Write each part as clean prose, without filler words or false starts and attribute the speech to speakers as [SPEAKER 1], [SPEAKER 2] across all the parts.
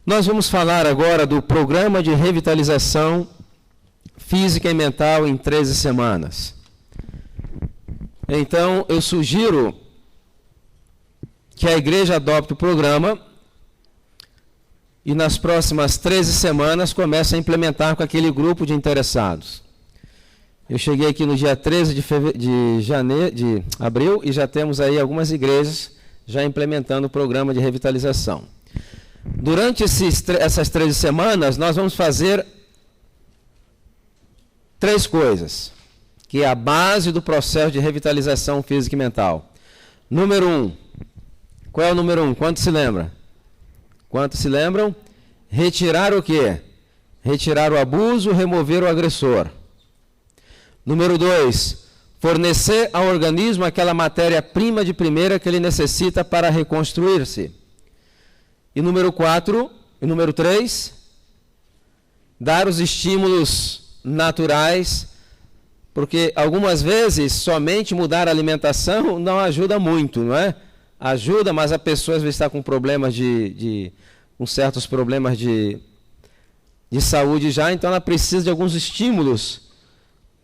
[SPEAKER 1] Nós vamos falar agora do programa de revitalização física e mental em 13 semanas. Então, eu sugiro que a igreja adopte o programa e nas próximas 13 semanas comece a implementar com aquele grupo de interessados. Eu cheguei aqui no dia 13 de abril e já temos aí algumas igrejas já implementando o programa de revitalização. Durante essas 13 semanas, nós vamos fazer 3 coisas, que é a base do processo de revitalização física e mental. Número 1. Qual é o número 1? Quantos se lembram? Quantos se lembram? Retirar o quê? Retirar o abuso, remover o agressor. Número 2. Fornecer ao organismo aquela matéria-prima de primeira que ele necessita para reconstruir-se. E número 4, e número 3, dar os estímulos naturais, porque algumas vezes somente mudar a alimentação não ajuda muito, não é? Ajuda, mas a pessoa às vezes está com problemas com certos problemas de saúde já, então ela precisa de alguns estímulos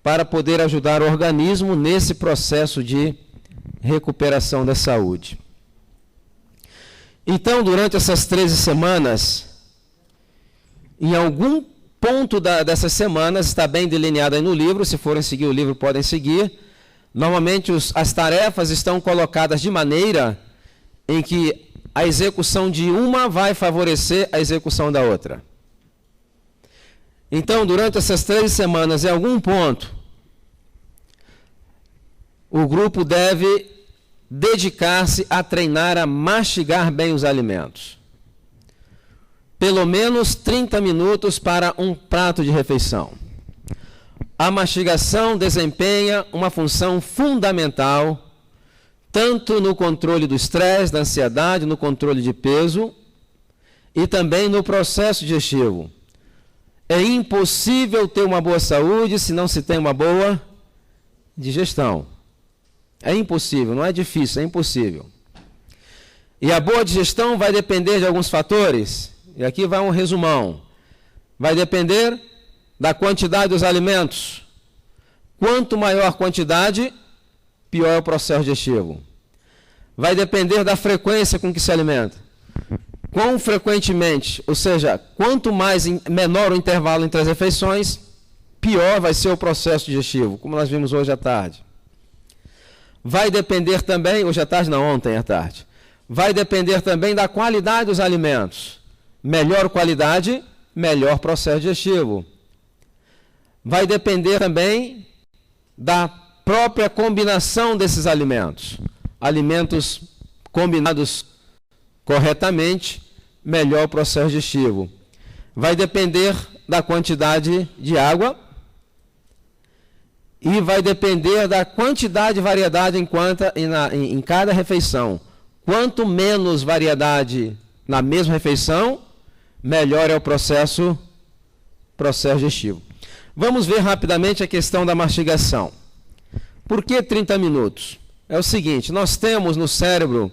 [SPEAKER 1] para poder ajudar o organismo nesse processo de recuperação da saúde. Então, durante essas 13 semanas, em algum ponto dessas semanas, está bem delineado aí no livro, se forem seguir o livro podem seguir, normalmente as tarefas estão colocadas de maneira em que a execução de uma vai favorecer a execução da outra. Então, durante essas 13 semanas, em algum ponto, o grupo deve dedicar-se a treinar a mastigar bem os alimentos. Pelo menos 30 minutos para um prato de refeição. A mastigação desempenha uma função fundamental, tanto no controle do estresse, da ansiedade, no controle de peso e também no processo digestivo. É impossível ter uma boa saúde se não se tem uma boa digestão. É impossível, não é difícil, é impossível. E a boa digestão vai depender de alguns fatores. E aqui vai um resumão. Vai depender da quantidade dos alimentos. Quanto maior a quantidade, pior é o processo digestivo. Vai depender da frequência com que se alimenta. Quão frequentemente, ou seja, quanto menor o intervalo entre as refeições, pior vai ser o processo digestivo, como nós vimos hoje à tarde. Vai depender também, hoje à tarde não, ontem à tarde, vai depender também da qualidade dos alimentos. Melhor qualidade, melhor processo digestivo. Vai depender também da própria combinação desses alimentos. Alimentos combinados corretamente, melhor processo digestivo. Vai depender da quantidade de água e vai depender da quantidade e variedade em cada refeição. Quanto menos variedade na mesma refeição, melhor é o processo digestivo. Vamos ver rapidamente a questão da mastigação. Por que 30 minutos? É o seguinte, nós temos no cérebro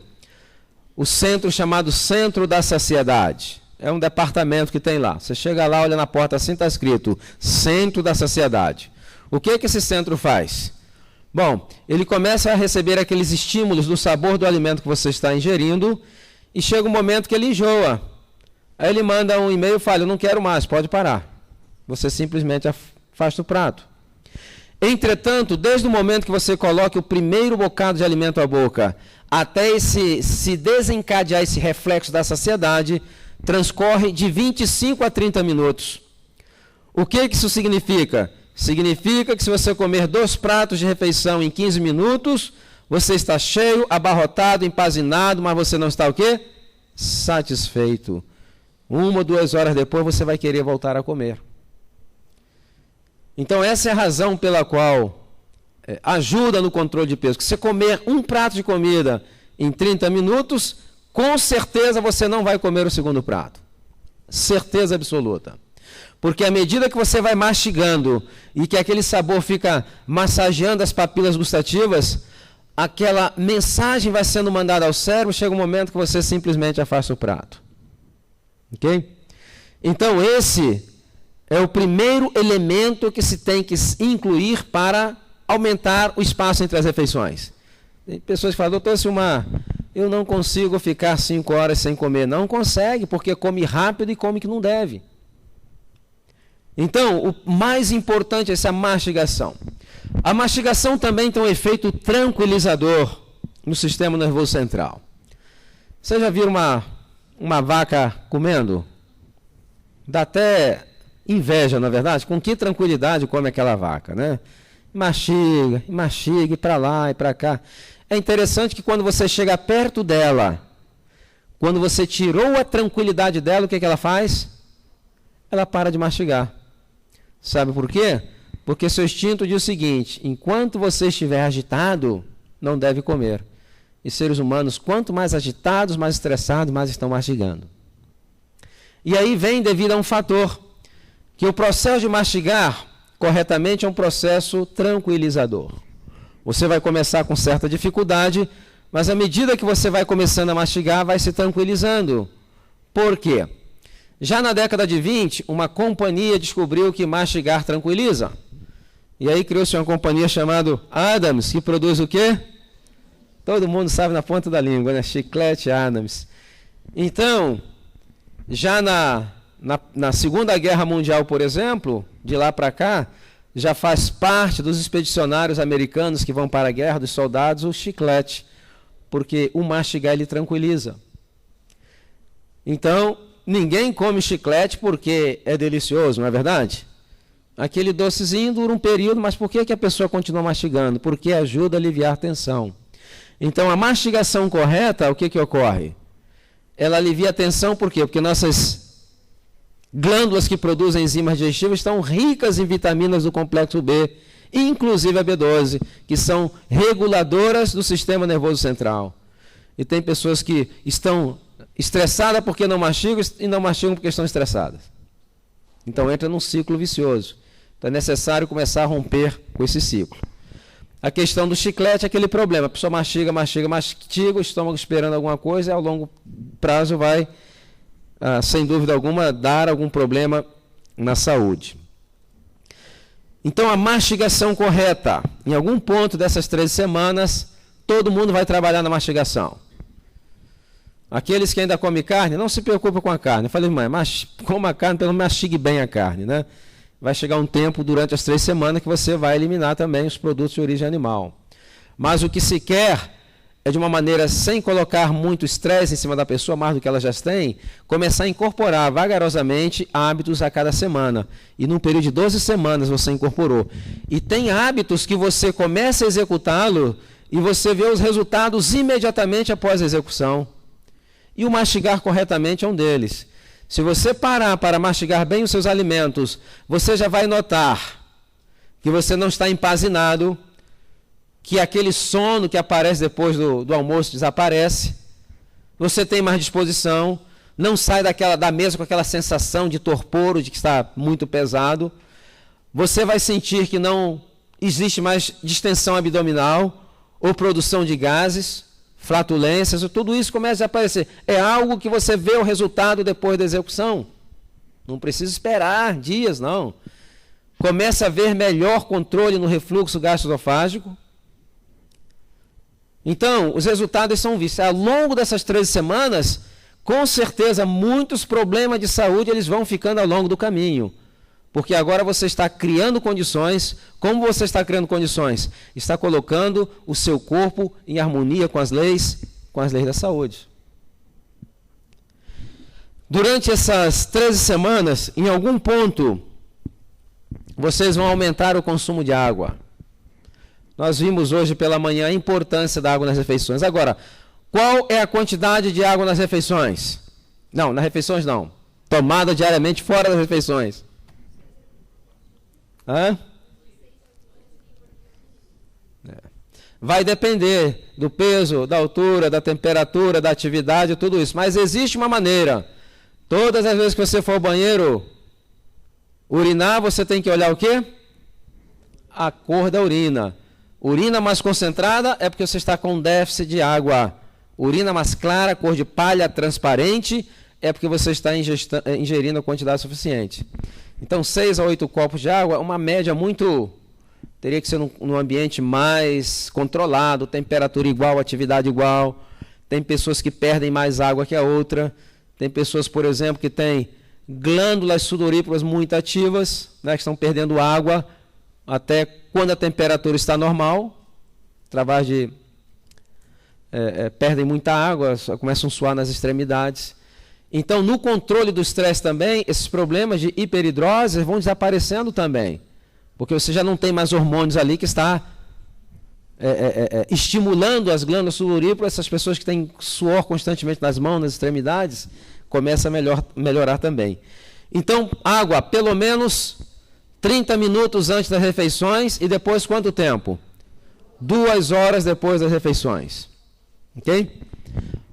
[SPEAKER 1] o centro chamado Centro da Saciedade. É um departamento que tem lá. Você chega lá, olha na porta assim, está escrito Centro da Saciedade. O que esse centro faz? Bom, ele começa a receber aqueles estímulos do sabor do alimento que você está ingerindo e chega um momento que ele enjoa. Aí ele manda um e-mail e fala, eu não quero mais, pode parar. Você simplesmente afasta o prato. Entretanto, desde o momento que você coloca o primeiro bocado de alimento à boca, até se desencadear esse reflexo da saciedade, transcorre de 25 a 30 minutos. O que isso significa? Significa que se você comer 2 pratos de refeição em 15 minutos, você está cheio, abarrotado, empazinado, mas você não está o quê? Satisfeito. 1 ou 2 horas depois você vai querer voltar a comer. Então essa é a razão pela qual ajuda no controle de peso. Que você comer um prato de comida em 30 minutos, com certeza você não vai comer o segundo prato. Certeza absoluta. Porque à medida que você vai mastigando e que aquele sabor fica massageando as papilas gustativas, aquela mensagem vai sendo mandada ao cérebro, chega um momento que você simplesmente afasta o prato. Ok? Então, esse é o primeiro elemento que se tem que incluir para aumentar o espaço entre as refeições. Tem pessoas que falam, doutor Silmar, eu não consigo ficar 5 horas sem comer. Não consegue, porque come rápido e come que não deve. Então, o mais importante é essa mastigação. A mastigação também tem um efeito tranquilizador no sistema nervoso central. Você já viu uma vaca comendo? Dá até inveja, na verdade, com que tranquilidade come aquela vaca, né? Mastiga, mastiga, e para lá e para cá. É interessante que quando você chega perto dela, quando você tirou a tranquilidade dela, o que ela faz? Ela para de mastigar. Sabe por quê? Porque seu instinto diz o seguinte, enquanto você estiver agitado, não deve comer. E seres humanos, quanto mais agitados, mais estressados, mais estão mastigando. E aí vem devido a um fator, que o processo de mastigar corretamente é um processo tranquilizador. Você vai começar com certa dificuldade, mas à medida que você vai começando a mastigar, vai se tranquilizando. Por quê? Já na década de 20, uma companhia descobriu que mastigar tranquiliza. E aí criou-se uma companhia chamada Adams, que produz o quê? Todo mundo sabe na ponta da língua, né? Chiclete Adams. Então, já na Segunda Guerra Mundial, por exemplo, de lá para cá, já faz parte dos expedicionários americanos que vão para a guerra, dos soldados, o chiclete, porque o mastigar ele tranquiliza. Então, ninguém come chiclete porque é delicioso, não é verdade? Aquele docezinho dura um período, mas por que a pessoa continua mastigando? Porque ajuda a aliviar a tensão. Então, a mastigação correta, o que ocorre? Ela alivia a tensão, por quê? Porque nossas glândulas que produzem enzimas digestivas estão ricas em vitaminas do complexo B, inclusive a B12, que são reguladoras do sistema nervoso central. E tem pessoas que estão estressadas porque não mastigam e não mastigam porque estão estressadas. Então entra num ciclo vicioso. Então é necessário começar a romper com esse ciclo. A questão do chiclete é aquele problema. A pessoa mastiga, o estômago esperando alguma coisa e ao longo prazo vai, sem dúvida alguma, dar algum problema na saúde. Então a mastigação correta, em algum ponto dessas 13 semanas, todo mundo vai trabalhar na mastigação. Aqueles que ainda comem carne, não se preocupem com a carne. Eu falei, mãe, coma a carne, pelo menos mastigue bem a carne, né? Vai chegar um tempo durante as 3 semanas que você vai eliminar também os produtos de origem animal. Mas o que se quer é, de uma maneira sem colocar muito estresse em cima da pessoa, mais do que ela já tem, começar a incorporar vagarosamente hábitos a cada semana. E num período de 12 semanas você incorporou. E tem hábitos que você começa a executá-lo e você vê os resultados imediatamente após a execução. E o mastigar corretamente é um deles. Se você parar para mastigar bem os seus alimentos, você já vai notar que você não está empazinado, que aquele sono que aparece depois do almoço desaparece, você tem mais disposição, não sai da mesa com aquela sensação de torpor, de que está muito pesado, você vai sentir que não existe mais distensão abdominal ou produção de gases, flatulências, tudo isso começa a aparecer. É algo que você vê o resultado depois da execução. Não precisa esperar dias, não. Começa a ver melhor controle no refluxo gastroesofágico. Então, os resultados são vistos. Ao longo dessas 13 semanas, com certeza, muitos problemas de saúde eles vão ficando ao longo do caminho. Porque agora você está criando condições. Como você está criando condições? Está colocando o seu corpo em harmonia com as leis da saúde. Durante essas 13 semanas, em algum ponto, vocês vão aumentar o consumo de água. Nós vimos hoje pela manhã a importância da água nas refeições. Agora, qual é a quantidade de água nas refeições? Não, nas refeições não. Tomada diariamente fora das refeições. Vai depender do peso, da altura, da temperatura, da atividade, tudo isso. Mas existe uma maneira. Todas as vezes que você for ao banheiro urinar, você tem que olhar o quê? A cor da urina. Urina mais concentrada é porque você está com déficit de água. Urina mais clara, cor de palha transparente, é porque você está ingerindo a quantidade suficiente. Então, 6 a 8 copos de água, uma média muito... Teria que ser num ambiente mais controlado, temperatura igual, atividade igual. Tem pessoas que perdem mais água que a outra. Tem pessoas, por exemplo, que têm glândulas sudoríparas muito ativas, né, que estão perdendo água até quando a temperatura está normal. Através de... perdem muita água, começam a suar nas extremidades. Então, no controle do estresse também, esses problemas de hiperidrose vão desaparecendo também. Porque você já não tem mais hormônios ali que está estimulando as glândulas sudoríparas. Essas pessoas que têm suor constantemente nas mãos, nas extremidades, começa a melhorar também. Então, água, pelo menos 30 minutos antes das refeições e depois quanto tempo? 2 horas depois das refeições. Ok?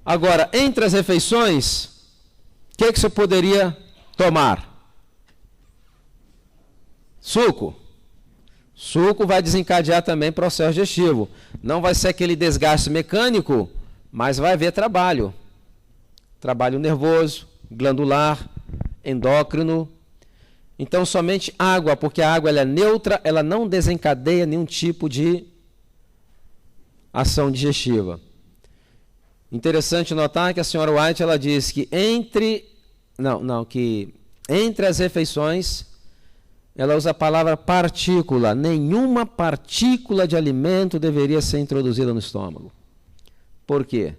[SPEAKER 1] Agora, entre as refeições, o que você poderia tomar? Suco. Suco vai desencadear também processo digestivo. Não vai ser aquele desgaste mecânico, mas vai haver trabalho. Trabalho nervoso, glandular, endócrino. Então, somente água, porque a água ela é neutra, ela não desencadeia nenhum tipo de ação digestiva. Interessante notar que a senhora White ela diz que entre as refeições, ela usa a palavra partícula. Nenhuma partícula de alimento deveria ser introduzida no estômago. Por quê?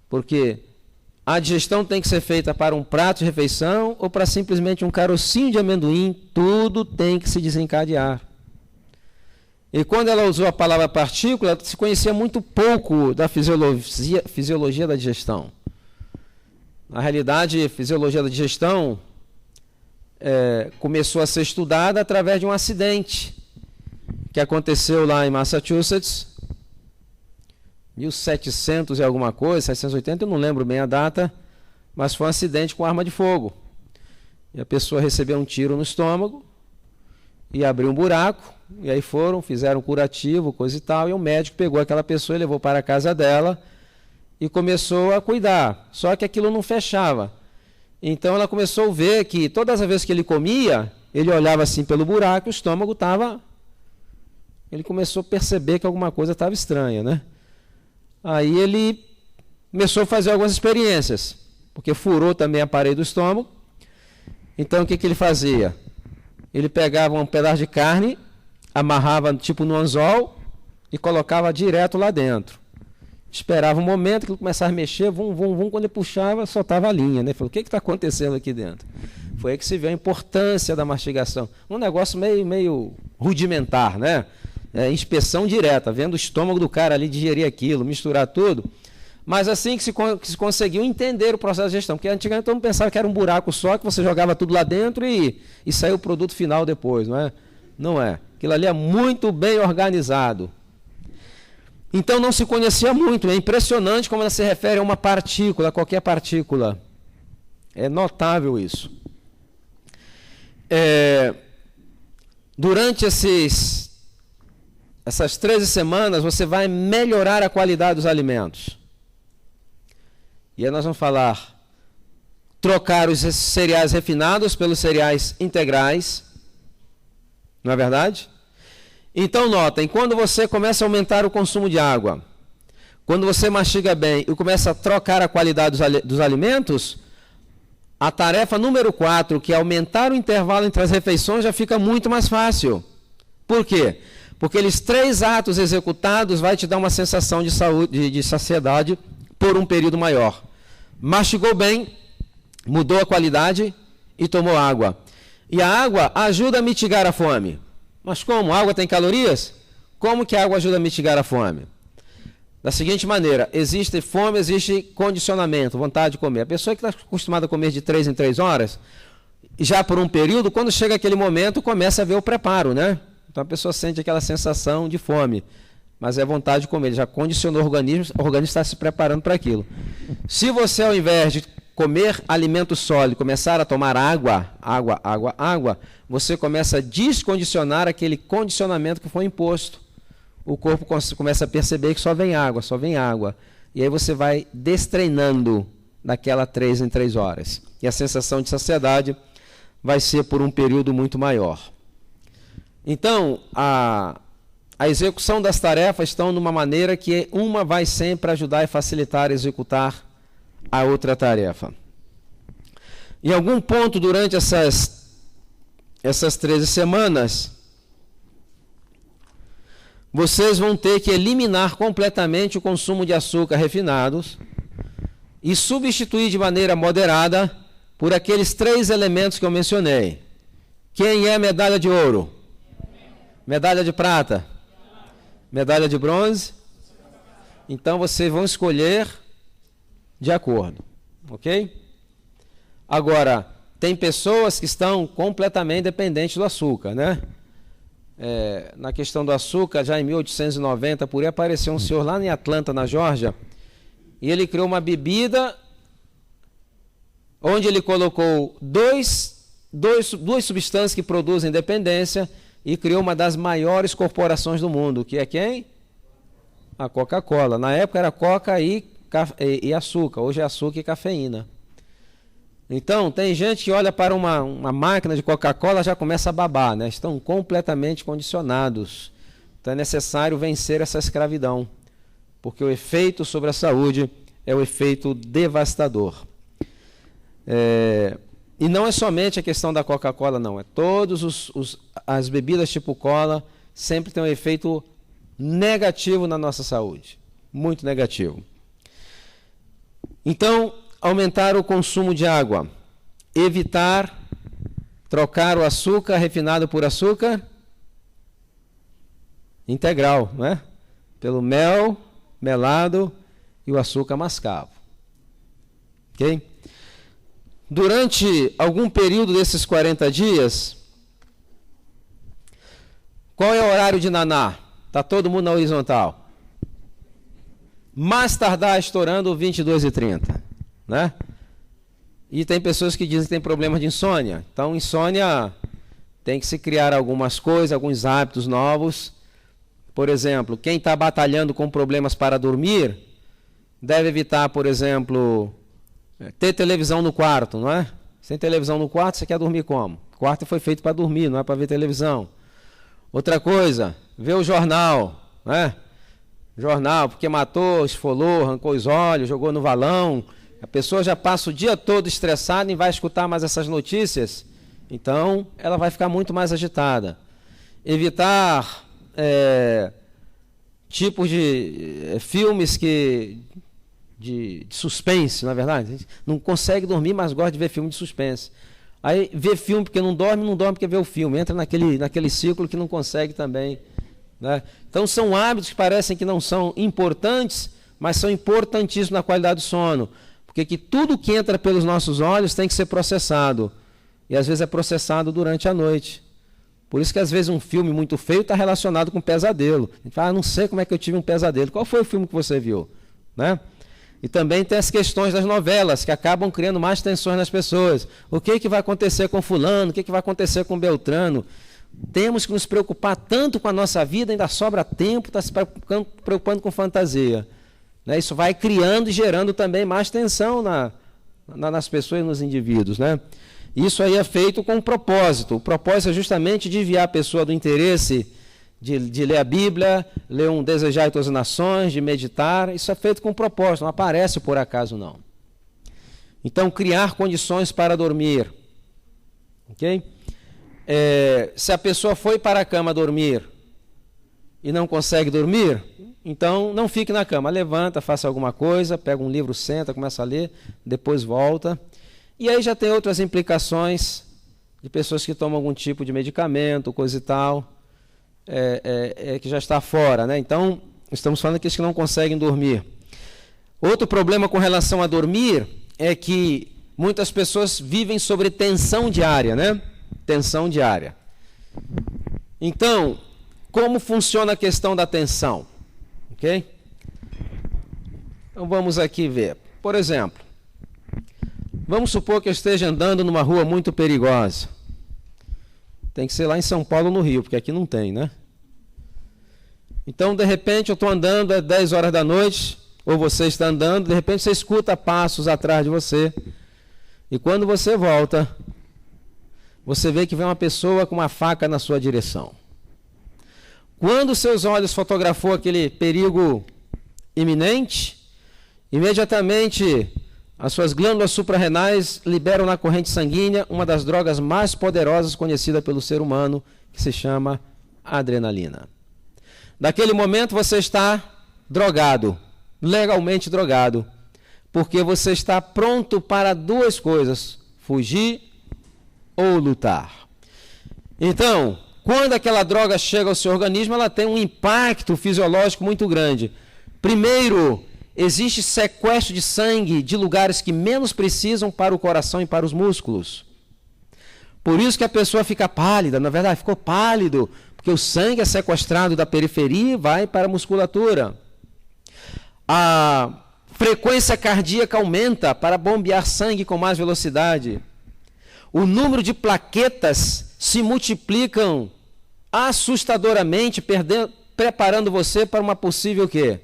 [SPEAKER 1] Porque a digestão tem que ser feita para um prato de refeição ou para simplesmente um carocinho de amendoim, tudo tem que se desencadear. E quando ela usou a palavra partícula, se conhecia muito pouco da fisiologia da digestão. Na realidade, a fisiologia da digestão começou a ser estudada através de um acidente que aconteceu lá em Massachusetts, 1700 e alguma coisa, 780, eu não lembro bem a data, mas foi um acidente com arma de fogo. E a pessoa recebeu um tiro no estômago e abriu um buraco, e aí fizeram um curativo, coisa e tal, e o médico pegou aquela pessoa e levou para a casa dela e começou a cuidar. Só que aquilo não fechava. Então ela começou a ver que todas as vezes que ele comia, ele olhava assim pelo buraco, o estômago estava... Ele começou a perceber que alguma coisa estava estranha, né? Aí ele começou a fazer algumas experiências, porque furou também a parede do estômago. Então o que ele fazia? Ele pegava um pedaço de carne, amarrava tipo no anzol e colocava direto lá dentro. Esperava um momento que ele começava a mexer, quando ele puxava, soltava a linha, né? Falou, o que está acontecendo aqui dentro? Foi aí que se vê a importância da mastigação. Um negócio meio rudimentar, né? Inspeção direta, vendo o estômago do cara ali digerir aquilo, misturar tudo. Mas assim que se conseguiu entender o processo de digestão, porque antigamente todo mundo pensava que era um buraco só, que você jogava tudo lá dentro e saiu o produto final depois, não é? Não é. Aquilo ali é muito bem organizado. Então não se conhecia muito, é impressionante como ela se refere a uma partícula, a qualquer partícula. É notável isso. Durante essas 13 semanas, você vai melhorar a qualidade dos alimentos. E aí nós vamos falar, trocar os cereais refinados pelos cereais integrais. Não é verdade? Então notem, quando você começa a aumentar o consumo de água, quando você mastiga bem e começa a trocar a qualidade dos alimentos, a tarefa número 4, que é aumentar o intervalo entre as refeições, já fica muito mais fácil. Por quê? Porque aqueles 3 atos executados vai te dar uma sensação de saúde, de saciedade por um período maior. Mastigou bem, mudou a qualidade e tomou água. E a água ajuda a mitigar a fome. Mas como? A água tem calorias? Como que a água ajuda a mitigar a fome? Da seguinte maneira, existe fome, existe condicionamento, vontade de comer. A pessoa que está acostumada a comer de 3 em 3 horas, já por um período, quando chega aquele momento, começa a ver o preparo, né? Então a pessoa sente aquela sensação de fome, mas é vontade de comer, ele já condicionou o organismo está se preparando para aquilo. Se você, ao invés de comer alimento sólido, começar a tomar água, você começa a descondicionar aquele condicionamento que foi imposto. O corpo começa a perceber que só vem água. E aí você vai destreinando daquela 3 em 3 horas. E a sensação de saciedade vai ser por um período muito maior. Então, a execução das tarefas estão numa maneira que uma vai sempre ajudar e facilitar a executar a outra tarefa. Em algum ponto durante essas 13 semanas, vocês vão ter que eliminar completamente o consumo de açúcar refinados e substituir de maneira moderada por aqueles 3 elementos que eu mencionei. Quem é medalha de ouro? Medalha de prata? Medalha de bronze? Então vocês vão escolher de acordo, ok? Agora, tem pessoas que estão completamente dependentes do açúcar, né? Na questão do açúcar, já em 1890, por aí apareceu um senhor lá em Atlanta, na Geórgia, e ele criou uma bebida onde ele colocou duas substâncias que produzem dependência e criou uma das maiores corporações do mundo, que é quem? A Coca-Cola. Na época era Coca e açúcar, hoje é açúcar e cafeína. Então, tem gente que olha para uma máquina de Coca-Cola e já começa a babar, né? Estão completamente condicionados. Então é necessário vencer essa escravidão, porque o efeito sobre a saúde é o efeito devastador. E não é somente a questão da Coca-Cola, não. É todas as bebidas tipo cola sempre tem um efeito negativo na nossa saúde. Muito negativo. Então, aumentar o consumo de água. Evitar trocar o açúcar refinado por açúcar integral, não é? Pelo mel, melado e o açúcar mascavo. Ok? Durante algum período desses 40 dias, qual é o horário de naná? Está todo mundo na horizontal. Mais tardar estourando 22h30, né? E tem pessoas que dizem que tem problema de insônia. Então, insônia tem que se criar algumas coisas, alguns hábitos novos. Por exemplo, quem está batalhando com problemas para dormir, deve evitar, por exemplo, ter televisão no quarto, não é? Sem televisão no quarto, você quer dormir como? O quarto foi feito para dormir, não é para ver televisão. Outra coisa, ver o jornal, não é? Jornal, porque matou, esfolou, arrancou os olhos, jogou no valão. A pessoa já passa o dia todo estressada e vai escutar mais essas notícias, então ela vai ficar muito mais agitada. Evitar tipos de filmes de suspense, na verdade. A gente não consegue dormir, mas gosta de ver filme de suspense. Aí vê filme porque não dorme porque vê o filme. Entra naquele ciclo que não consegue também, né? Então são hábitos que parecem que não são importantes, mas são importantíssimos na qualidade do sono. Porque tudo que entra pelos nossos olhos tem que ser processado. E às vezes é processado durante a noite. Por isso que às vezes um filme muito feio está relacionado com pesadelo. A gente fala, não sei como é que eu tive um pesadelo. Qual foi o filme que você viu? Né? E também tem as questões das novelas, que acabam criando mais tensões nas pessoas. O que vai acontecer com fulano? O que vai acontecer com Beltrano? Temos que nos preocupar tanto com a nossa vida, ainda sobra tempo, está se preocupando com fantasia. Né? Isso vai criando e gerando também mais tensão nas pessoas e nos indivíduos. Né? Isso aí é feito com um propósito. O propósito é justamente desviar a pessoa do interesse de ler a Bíblia, ler um Desejar em Todas as Nações, de meditar. Isso é feito com um propósito, não aparece por acaso não. Então, criar condições para dormir. Ok? Se a pessoa foi para a cama dormir e não consegue dormir, então não fique na cama, levanta, faça alguma coisa, pega um livro, senta, começa a ler, depois volta. E aí já tem outras implicações de pessoas que tomam algum tipo de medicamento, coisa e tal, que já está fora, né? Então, estamos falando daqueles que não conseguem dormir. Outro problema com relação a dormir é que muitas pessoas vivem sobre tensão diária, né? Tensão diária. Então, como funciona a questão da tensão? Ok? Então vamos aqui ver. Por exemplo, vamos supor que eu esteja andando numa rua muito perigosa. Tem que ser lá em São Paulo, no Rio, porque aqui não tem, né? Então, de repente, eu estou andando às 10 horas da noite ou você está andando, de repente você escuta passos atrás de você. E quando você volta, você vê que vem uma pessoa com uma faca na sua direção. Quando seus olhos fotografou aquele perigo iminente, imediatamente as suas glândulas suprarrenais liberam na corrente sanguínea uma das drogas mais poderosas conhecida pelo ser humano, que se chama adrenalina. Naquele momento você está drogado, legalmente drogado, porque você está pronto para duas coisas: fugir ou lutar. Então, quando aquela droga chega ao seu organismo, ela tem um impacto fisiológico muito grande. Primeiro, existe sequestro de sangue de lugares que menos precisam para o coração e para os músculos. Por isso que a pessoa fica pálida, na verdade ficou pálido, porque o sangue é sequestrado da periferia e vai para a musculatura. A frequência cardíaca aumenta para bombear sangue com mais velocidade. O número de plaquetas se multiplicam assustadoramente, preparando você para uma possível o quê?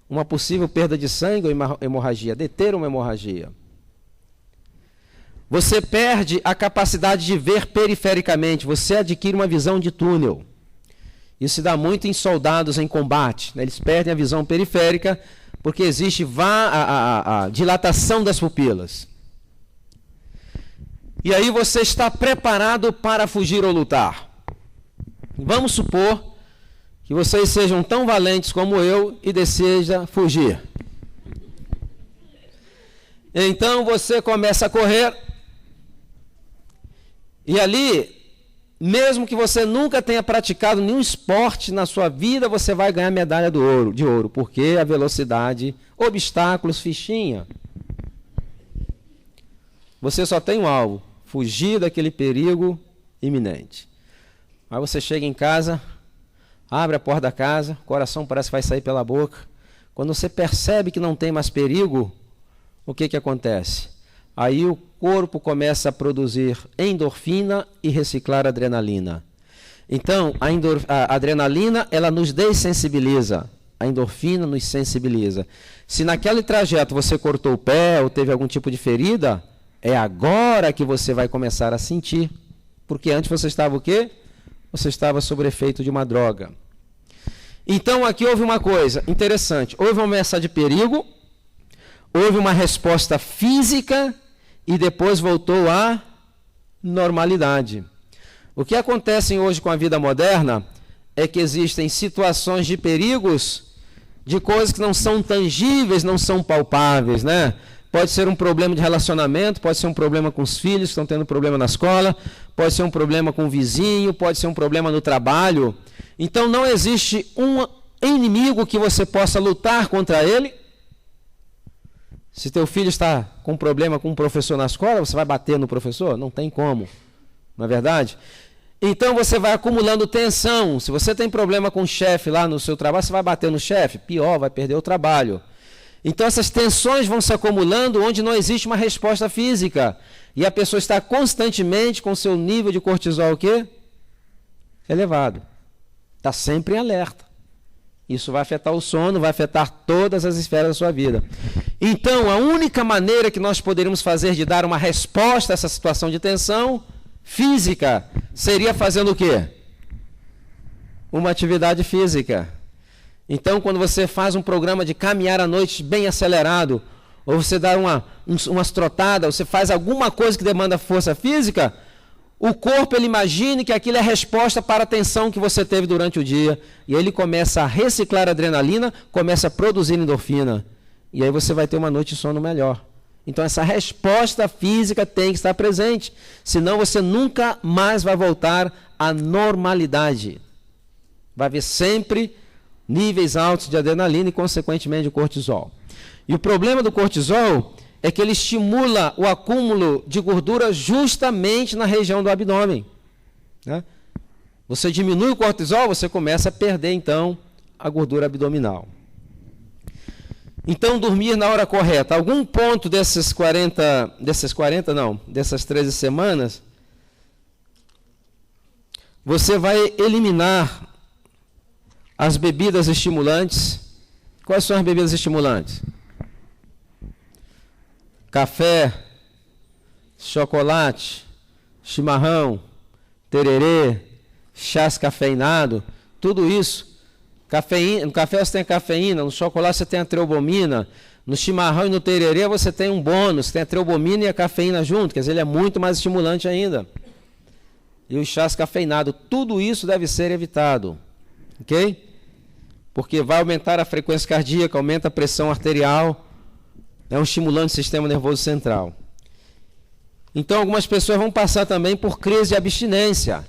[SPEAKER 1] Uma possível perda de sangue ou hemorragia, deter uma hemorragia. Você perde a capacidade de ver perifericamente, você adquire uma visão de túnel. Isso se dá muito em soldados em combate, né? Eles perdem a visão periférica porque existe a dilatação das pupilas. E aí você está preparado para fugir ou lutar. Vamos supor que vocês sejam tão valentes como eu e deseja fugir. Então você começa a correr e ali, mesmo que você nunca tenha praticado nenhum esporte na sua vida, você vai ganhar medalha de ouro, porque a velocidade, obstáculos, fichinha. Você só tem um alvo: fugir daquele perigo iminente. Aí você chega em casa, abre a porta da casa, o coração parece que vai sair pela boca. Quando você percebe que não tem mais perigo, o que acontece? Aí o corpo começa a produzir endorfina e reciclar adrenalina. Então, a adrenalina, ela nos dessensibiliza. A endorfina nos sensibiliza. Se naquele trajeto você cortou o pé ou teve algum tipo de ferida, é agora que você vai começar a sentir. Porque antes você estava o quê? Você estava sob efeito de uma droga. Então aqui houve uma coisa interessante. Houve uma ameaça de perigo, houve uma resposta física e depois voltou à normalidade. O que acontece hoje com a vida moderna é que existem situações de perigos, de coisas que não são tangíveis, não são palpáveis, né? Pode ser um problema de relacionamento, pode ser um problema com os filhos que estão tendo problema na escola, pode ser um problema com o vizinho, pode ser um problema no trabalho. Então não existe um inimigo que você possa lutar contra ele. Se teu filho está com um problema com um professor na escola, você vai bater no professor? Não tem como, não é verdade? Então você vai acumulando tensão. Se você tem problema com o chefe lá no seu trabalho, você vai bater no chefe? Pior, vai perder o trabalho. Então essas tensões vão se acumulando onde não existe uma resposta física. E a pessoa está constantemente com seu nível de cortisol o quê? Elevado. Está sempre em alerta. Isso vai afetar o sono, vai afetar todas as esferas da sua vida. Então, a única maneira que nós poderíamos fazer de dar uma resposta a essa situação de tensão física seria fazendo o quê? Uma atividade física. Então, quando você faz um programa de caminhar à noite bem acelerado, ou você dá umas trotadas, você faz alguma coisa que demanda força física, o corpo ele imagina que aquilo é a resposta para a tensão que você teve durante o dia. E aí ele começa a reciclar a adrenalina, começa a produzir endorfina. E aí você vai ter uma noite de sono melhor. Então essa resposta física tem que estar presente. Senão você nunca mais vai voltar à normalidade. Vai haver sempre níveis altos de adrenalina e, consequentemente, de cortisol. E o problema do cortisol é que ele estimula o acúmulo de gordura justamente na região do abdômen, né? Você diminui o cortisol, você começa a perder, então, a gordura abdominal. Então, dormir na hora correta. Algum ponto dessas 13 semanas, você vai eliminar as bebidas estimulantes, Quais são as bebidas estimulantes? Café, chocolate, chimarrão, tererê, chás cafeinados, tudo isso. No café você tem a cafeína, no chocolate você tem a treobomina, no chimarrão e no tererê você tem um bônus, tem a treobomina e a cafeína junto, quer dizer, ele é muito mais estimulante ainda. E os chás cafeinados, tudo isso deve ser evitado, ok? Porque vai aumentar a frequência cardíaca, aumenta a pressão arterial, é um estimulante do sistema nervoso central. Então, algumas pessoas vão passar também por crise de abstinência.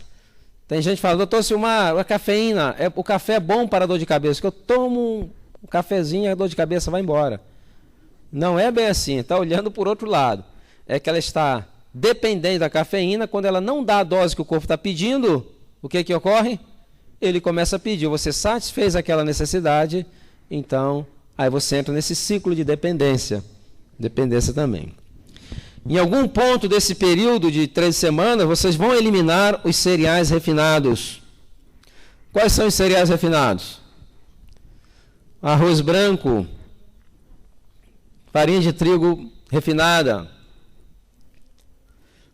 [SPEAKER 1] Tem gente que fala, doutor Silmar, a cafeína, o café é bom para a dor de cabeça, que eu tomo um cafezinho, a dor de cabeça vai embora. Não é bem assim, está olhando por outro lado. É que ela está dependente da cafeína, quando ela não dá a dose que o corpo está pedindo, o que ocorre? Ele começa a pedir, você satisfez aquela necessidade, então, aí você entra nesse ciclo de dependência. Dependência também. Em algum ponto desse período de 3 semanas, vocês vão eliminar os cereais refinados. Quais são os cereais refinados? Arroz branco, farinha de trigo refinada,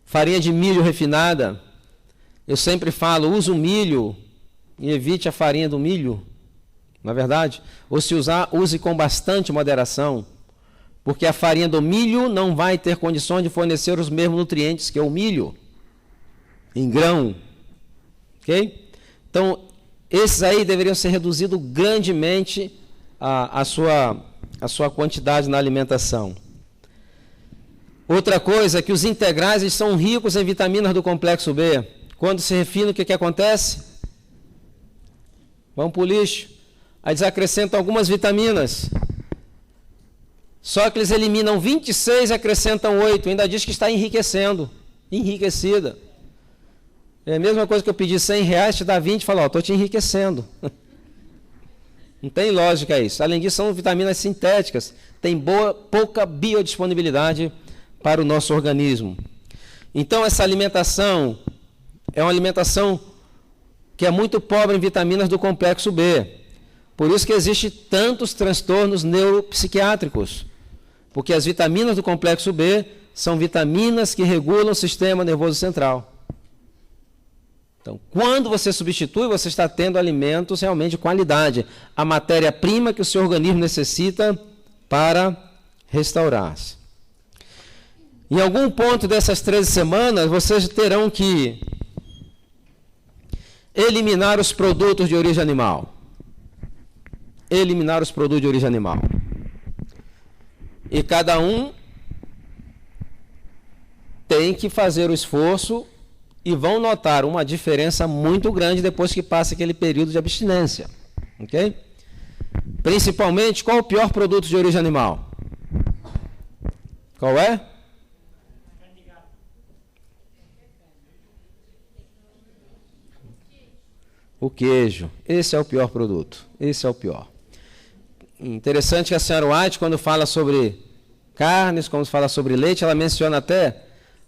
[SPEAKER 1] farinha de milho refinada. Eu sempre falo, use o milho e evite a farinha do milho, não é verdade? Ou se usar, use com bastante moderação, porque a farinha do milho não vai ter condições de fornecer os mesmos nutrientes que o milho, em grão, ok? Então, esses aí deveriam ser reduzidos grandemente a sua quantidade na alimentação. Outra coisa é que os integrais eles são ricos em vitaminas do complexo B. Quando se refina, o que acontece? Vão para o lixo. Aí eles acrescentam algumas vitaminas. Só que eles eliminam 26 e acrescentam 8. Ainda diz que está enriquecendo. Enriquecida. É a mesma coisa que eu pedir R$100, te dá 20 e fala, estou te enriquecendo. Não tem lógica isso. Além disso, são vitaminas sintéticas. Tem pouca biodisponibilidade para o nosso organismo. Então, essa alimentação é uma alimentação que é muito pobre em vitaminas do complexo B. Por isso que existem tantos transtornos neuropsiquiátricos. Porque as vitaminas do complexo B são vitaminas que regulam o sistema nervoso central. Então, quando você substitui, você está tendo alimentos realmente de qualidade. A matéria-prima que o seu organismo necessita para restaurar-se. Em algum ponto dessas 13 semanas, vocês terão que eliminar os produtos de origem animal. Eliminar os produtos de origem animal. E cada um tem que fazer o esforço e vão notar uma diferença muito grande depois que passa aquele período de abstinência. Ok? Principalmente, qual o pior produto de origem animal? Qual é? O queijo. Esse é o pior produto. Esse é o pior. Interessante que a senhora White, quando fala sobre carnes, quando fala sobre leite, ela menciona até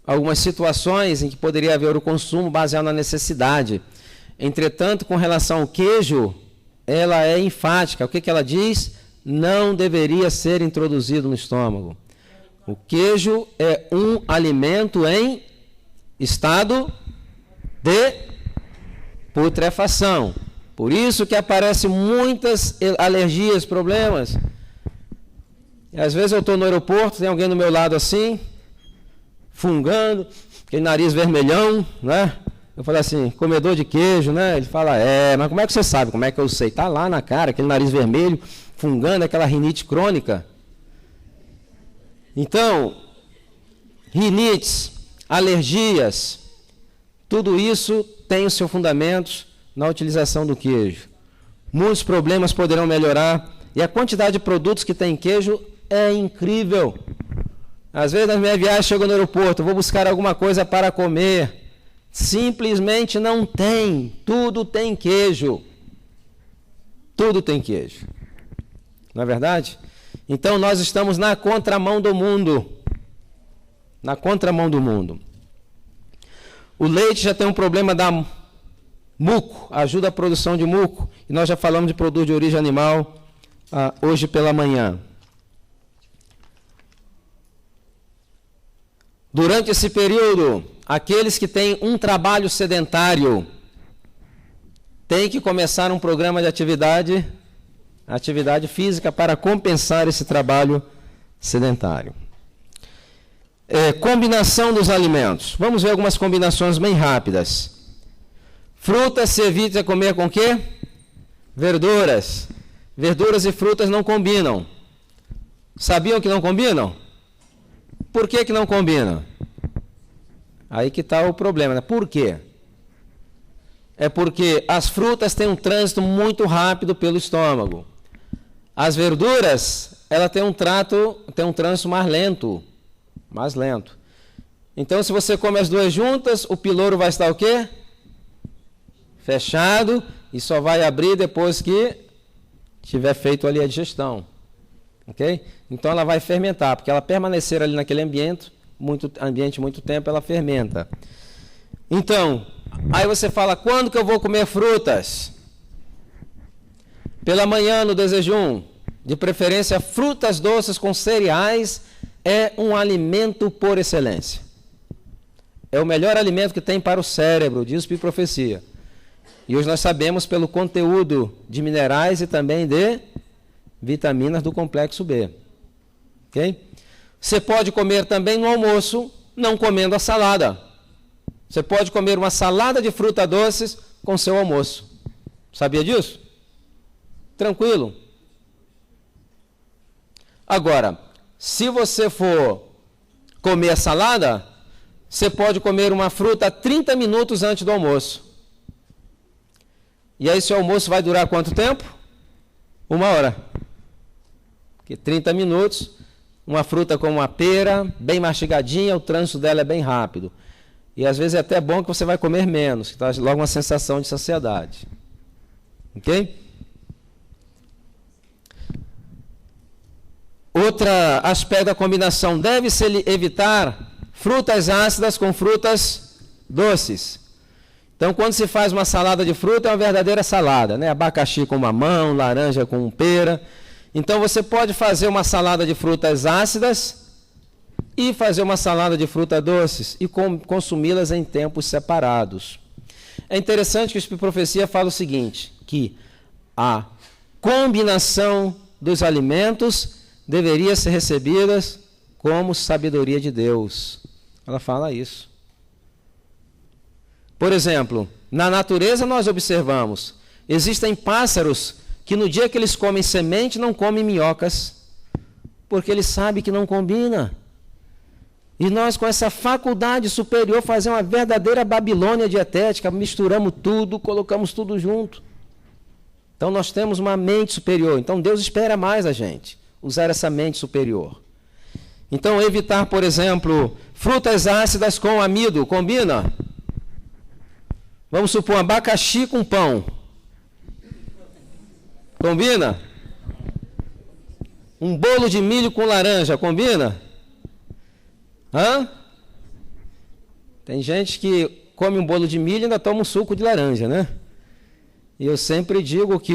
[SPEAKER 1] algumas situações em que poderia haver o consumo baseado na necessidade. Entretanto, com relação ao queijo, ela é enfática. O que ela diz? Não deveria ser introduzido no estômago. O queijo é um alimento em estado de putrefação. Por isso que aparecem muitas alergias, problemas. E às vezes eu estou no aeroporto, tem alguém do meu lado assim, fungando, aquele nariz vermelhão, né? Eu falei assim, comedor de queijo, né? Ele fala, mas como é que você sabe? Como é que eu sei? Está lá na cara, aquele nariz vermelho, fungando, aquela rinite crônica. Então, rinites, alergias, tudo isso tem os seus fundamentos na utilização do queijo. Muitos problemas poderão melhorar e a quantidade de produtos que tem queijo é incrível. Às vezes, nas minhas viagens, chego no aeroporto, vou buscar alguma coisa para comer. Simplesmente não tem. Tudo tem queijo. Tudo tem queijo. Não é verdade? Então, nós estamos na contramão do mundo. Na contramão do mundo. O leite já tem um problema da muco, ajuda a produção de muco. E nós já falamos de produto de origem animal hoje pela manhã. Durante esse período, aqueles que têm um trabalho sedentário têm que começar um programa de atividade física para compensar esse trabalho sedentário. Combinação dos alimentos. Vamos ver algumas combinações bem rápidas. Frutas se evita comer com o quê? Verduras. Verduras e frutas não combinam. Sabiam que não combinam? Por que não combinam? Aí que está o problema, né? Por quê? É porque as frutas têm um trânsito muito rápido pelo estômago. As verduras, ela tem um trânsito mais lento. Então, se você come as duas juntas, o piloro vai estar o quê? Fechado, e só vai abrir depois que tiver feito ali a digestão. Ok? Então, ela vai fermentar, porque ela permanecer ali naquele ambiente muito tempo, ela fermenta. Então, aí você fala, quando que eu vou comer frutas? Pela manhã, no desjejum, de preferência, frutas doces com cereais é um alimento por excelência. É o melhor alimento que tem para o cérebro, diz o Profecia. E hoje nós sabemos pelo conteúdo de minerais e também de vitaminas do complexo B. Ok? Você pode comer também no almoço, não comendo a salada. Você pode comer uma salada de frutas doces com seu almoço. Sabia disso? Tranquilo. Agora, se você for comer a salada, você pode comer uma fruta 30 minutos antes do almoço. E aí seu almoço vai durar quanto tempo? 1 hora. Porque 30 minutos, uma fruta como uma pera, bem mastigadinha, o trânsito dela é bem rápido. E às vezes é até bom que você vai comer menos, que traz logo uma sensação de saciedade. Ok? Outro aspecto da combinação, deve-se evitar frutas ácidas com frutas doces. Então, quando se faz uma salada de fruta, é uma verdadeira salada, né? Abacaxi com mamão, laranja com pera. Então, você pode fazer uma salada de frutas ácidas e fazer uma salada de frutas doces e consumi-las em tempos separados. É interessante que a profecia fala o seguinte, que a combinação dos alimentos deveria ser recebida como sabedoria de Deus. Ela fala isso. Por exemplo, na natureza nós observamos, existem pássaros que no dia que eles comem semente não comem minhocas, porque eles sabem que não combina. E nós, com essa faculdade superior, fazemos uma verdadeira Babilônia dietética, misturamos tudo, colocamos tudo junto. Então nós temos uma mente superior. Então Deus espera mais a gente usar essa mente superior. Então evitar, por exemplo, frutas ácidas com amido, combina? Vamos supor, abacaxi com pão. Combina? Um bolo de milho com laranja, combina? Hã? Tem gente que come um bolo de milho e ainda toma um suco de laranja, né? E eu sempre digo que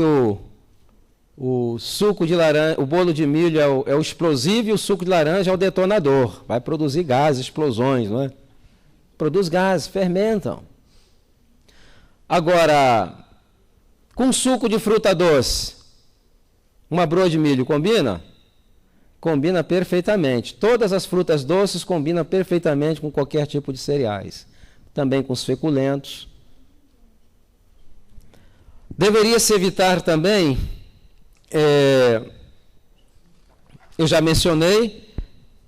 [SPEAKER 1] o suco de laranja, o bolo de milho é o explosivo e o suco de laranja é o detonador. Vai produzir gases, explosões, não é? Produz gases, fermentam. Agora, com suco de fruta doce, uma broa de milho combina? Combina perfeitamente. Todas as frutas doces combinam perfeitamente com qualquer tipo de cereais. Também com os feculentos. Deveria-se evitar também, eu já mencionei,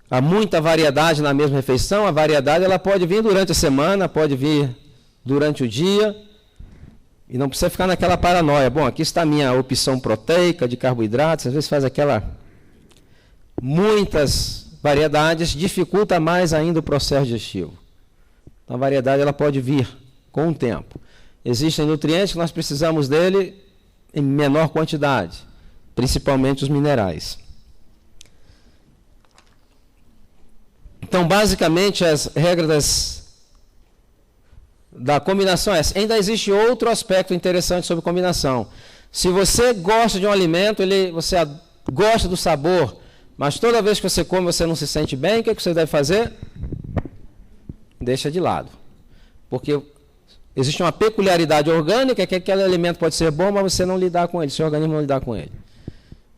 [SPEAKER 1] há muita variedade na mesma refeição. A variedade ela pode vir durante a semana, pode vir durante o dia. E não precisa ficar naquela paranoia. Bom, aqui está a minha opção proteica, de carboidratos. Às vezes faz muitas variedades, dificulta mais ainda o processo digestivo. Então, a variedade ela pode vir com o tempo. Existem nutrientes que nós precisamos dele em menor quantidade, principalmente os minerais. Então, basicamente, as regras da combinação é essa. Ainda existe outro aspecto interessante sobre combinação. Se você gosta de um alimento, você gosta do sabor, mas toda vez que você come você não se sente bem, o que você deve fazer? Deixa de lado. Porque existe uma peculiaridade orgânica que aquele alimento pode ser bom, mas você não lidar com ele, seu organismo não lidar com ele.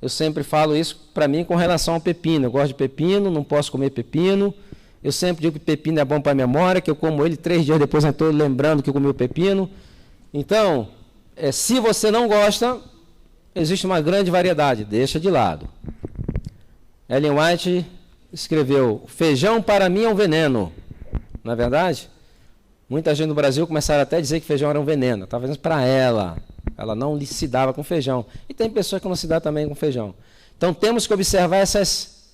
[SPEAKER 1] Eu sempre falo isso para mim com relação ao pepino. Eu gosto de pepino, não posso comer pepino. Eu sempre digo que pepino é bom para a memória, que eu como ele 3 dias depois eu estou lembrando que eu comi o pepino. Então, se você não gosta, existe uma grande variedade, deixa de lado. Ellen White escreveu, feijão para mim é um veneno. Não é verdade? Muita gente no Brasil começaram até a dizer que feijão era um veneno. Estava fazendo para ela. Ela não se dava com feijão. E tem pessoas que não se dão também com feijão. Então temos que observar essas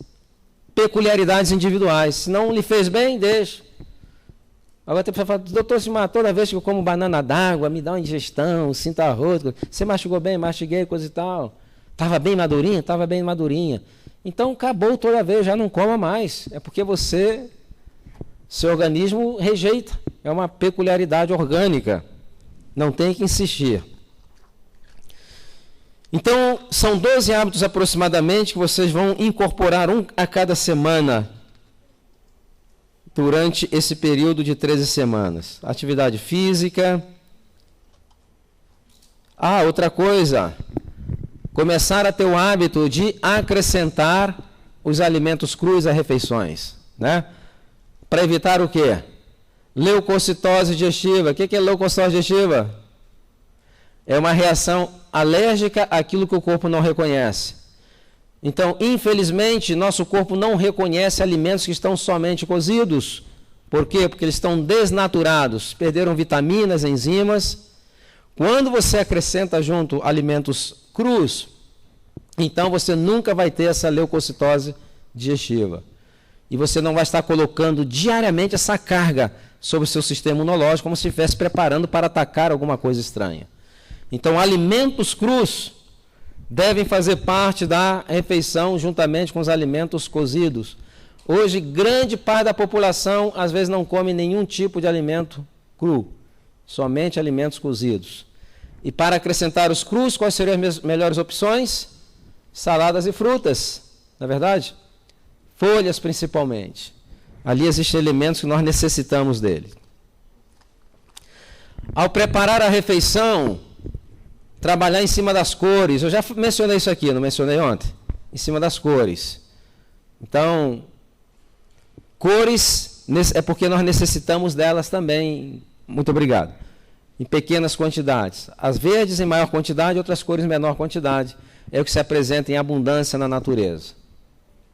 [SPEAKER 1] peculiaridades individuais. Se não lhe fez bem, deixa. Agora tem pessoa que fala, doutor Simar, toda vez que eu como banana d'água, me dá uma indigestão, sinto arroz. Você mastigou bem? Mastiguei, coisa e tal. Estava bem madurinha? Estava bem madurinha. Então acabou toda vez, já não coma mais. É porque seu organismo rejeita. É uma peculiaridade orgânica. Não tem que insistir. Então, são 12 hábitos aproximadamente que vocês vão incorporar um a cada semana durante esse período de 13 semanas. Atividade física. Outra coisa. Começar a ter o hábito de acrescentar os alimentos crus às refeições, né? Para evitar o quê? Leucocitose digestiva. O que é leucocitose digestiva? É uma reação alérgica àquilo que o corpo não reconhece. Então, infelizmente, nosso corpo não reconhece alimentos que estão somente cozidos. Por quê? Porque eles estão desnaturados, perderam vitaminas, enzimas. Quando você acrescenta junto alimentos crus, então você nunca vai ter essa leucocitose digestiva. E você não vai estar colocando diariamente essa carga sobre o seu sistema imunológico, como se estivesse preparando para atacar alguma coisa estranha. Então, alimentos crus devem fazer parte da refeição juntamente com os alimentos cozidos. Hoje, grande parte da população, às vezes, não come nenhum tipo de alimento cru, somente alimentos cozidos. E para acrescentar os crus, quais seriam as melhores opções? Saladas e frutas, não é verdade? Folhas, principalmente. Ali existem elementos que nós necessitamos dele. Ao preparar a refeição, trabalhar em cima das cores. Eu já mencionei isso aqui, não mencionei ontem? Em cima das cores. Então, cores é porque nós necessitamos delas também. Muito obrigado. Em pequenas quantidades. As verdes em maior quantidade, outras cores em menor quantidade. É o que se apresenta em abundância na natureza.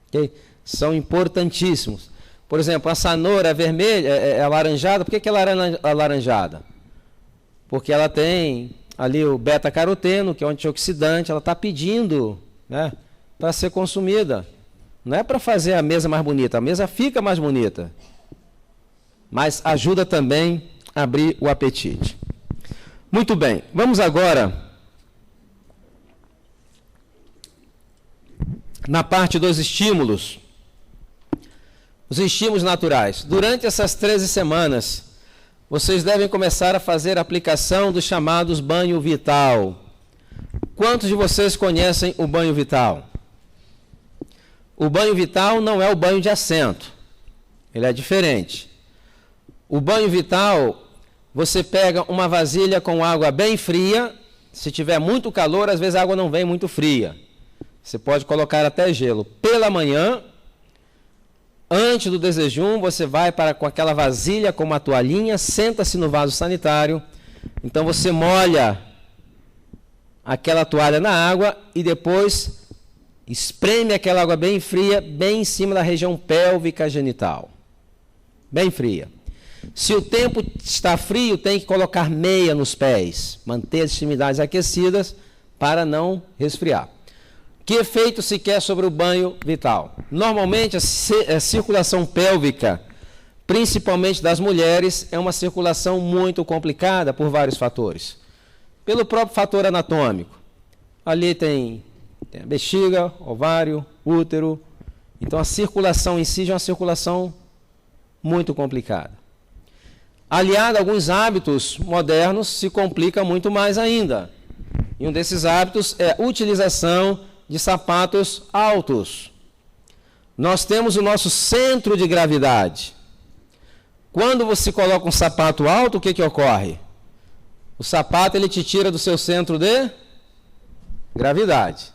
[SPEAKER 1] Okay? São importantíssimos. Por exemplo, a cenoura vermelha, é alaranjada. Por que ela é alaranjada? Porque ela tem ali o beta-caroteno, que é um antioxidante, ela está pedindo, né, para ser consumida. Não é para fazer a mesa mais bonita, a mesa fica mais bonita. Mas ajuda também a abrir o apetite. Muito bem, vamos agora na parte dos estímulos. Os estímulos naturais. Durante essas 13 semanas, vocês devem começar a fazer a aplicação dos chamados banho vital. Quantos de vocês conhecem o banho vital? O banho vital não é o banho de assento. Ele é diferente. O banho vital, você pega uma vasilha com água bem fria. Se tiver muito calor, às vezes a água não vem muito fria. Você pode colocar até gelo. Pela manhã, antes do desjejum, você vai com aquela vasilha com uma toalhinha, senta-se no vaso sanitário. Então você molha aquela toalha na água e depois espreme aquela água bem fria, bem em cima da região pélvica genital. Bem fria. Se o tempo está frio, tem que colocar meia nos pés, manter as extremidades aquecidas para não resfriar. Que efeito se quer sobre o banho vital? Normalmente, a circulação pélvica, principalmente das mulheres, é uma circulação muito complicada por vários fatores. Pelo próprio fator anatômico. Ali tem a bexiga, ovário, útero. Então, a circulação em si já é uma circulação muito complicada. Aliado a alguns hábitos modernos, se complica muito mais ainda. E um desses hábitos é a utilização de sapatos altos. Nós temos o nosso centro de gravidade. Quando você coloca um sapato alto, o que ocorre? O sapato ele te tira do seu centro de gravidade.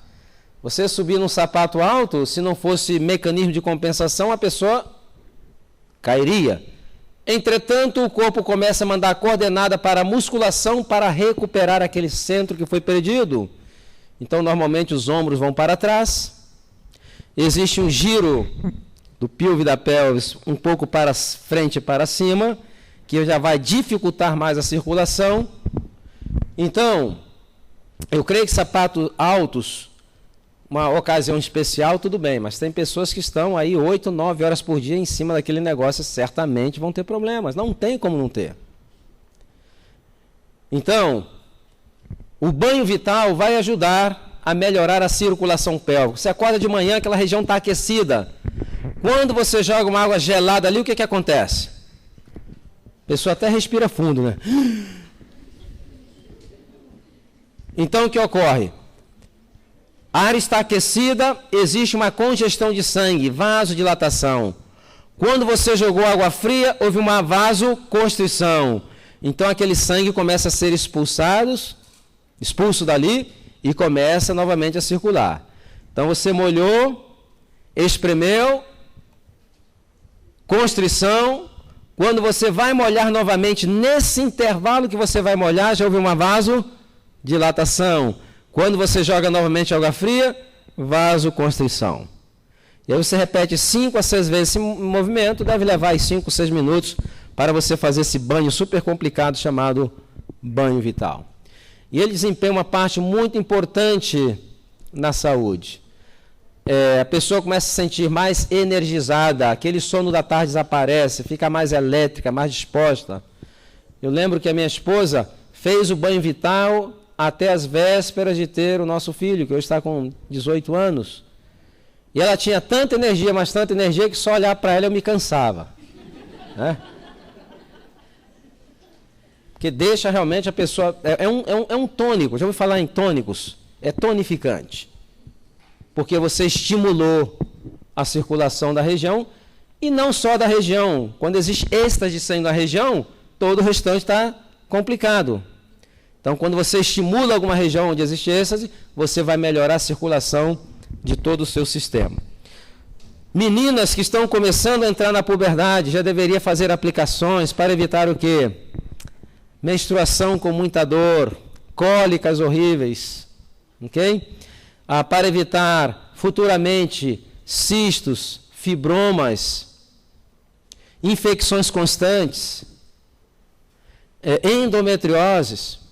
[SPEAKER 1] Você subir num sapato alto, se não fosse mecanismo de compensação, a pessoa cairia. Entretanto, o corpo começa a mandar coordenada para a musculação para recuperar aquele centro que foi perdido. Então, normalmente, os ombros vão para trás. Existe um giro do píleo da pelvis um pouco para frente e para cima, que já vai dificultar mais a circulação. Então, eu creio que sapatos altos, uma ocasião especial, tudo bem, mas tem pessoas que estão aí 8, 9 horas por dia em cima daquele negócio, certamente vão ter problemas. Não tem como não ter. Então, o banho vital vai ajudar a melhorar a circulação pélvica. Você acorda de manhã, aquela região está aquecida. Quando você joga uma água gelada ali, o que acontece? A pessoa até respira fundo, né? Então, o que ocorre? A área está aquecida, existe uma congestão de sangue, vasodilatação. Quando você jogou água fria, houve uma vasoconstrição. Então, aquele sangue começa a ser expulso dali e começa novamente a circular. Então, você molhou, espremeu, constrição. Quando você vai molhar novamente, nesse intervalo que você vai molhar, já houve uma vasodilatação. Quando você joga novamente água fria, vasoconstrição. E aí você repete 5 a 6 vezes esse movimento, deve levar 5, 6 minutos para você fazer esse banho super complicado chamado banho vital. E ele desempenha uma parte muito importante na saúde. A pessoa começa a se sentir mais energizada, aquele sono da tarde desaparece, fica mais elétrica, mais disposta. Eu lembro que a minha esposa fez o banho vital até as vésperas de ter o nosso filho, que hoje está com 18 anos. E ela tinha tanta energia, mas tanta energia, que só olhar para ela eu me cansava. Né? Porque deixa realmente a pessoa... É um tônico, já ouviu falar em tônicos? É tonificante. Porque você estimulou a circulação da região, e não só da região. Quando existe êxtase de sangue na região, todo o restante está complicado. Então, quando você estimula alguma região onde existe êxtase, você vai melhorar a circulação de todo o seu sistema. Meninas que estão começando a entrar na puberdade, já deveria fazer aplicações para evitar o quê? Menstruação com muita dor, cólicas horríveis, ok? Para evitar futuramente cistos, fibromas, infecções constantes, endometrioses,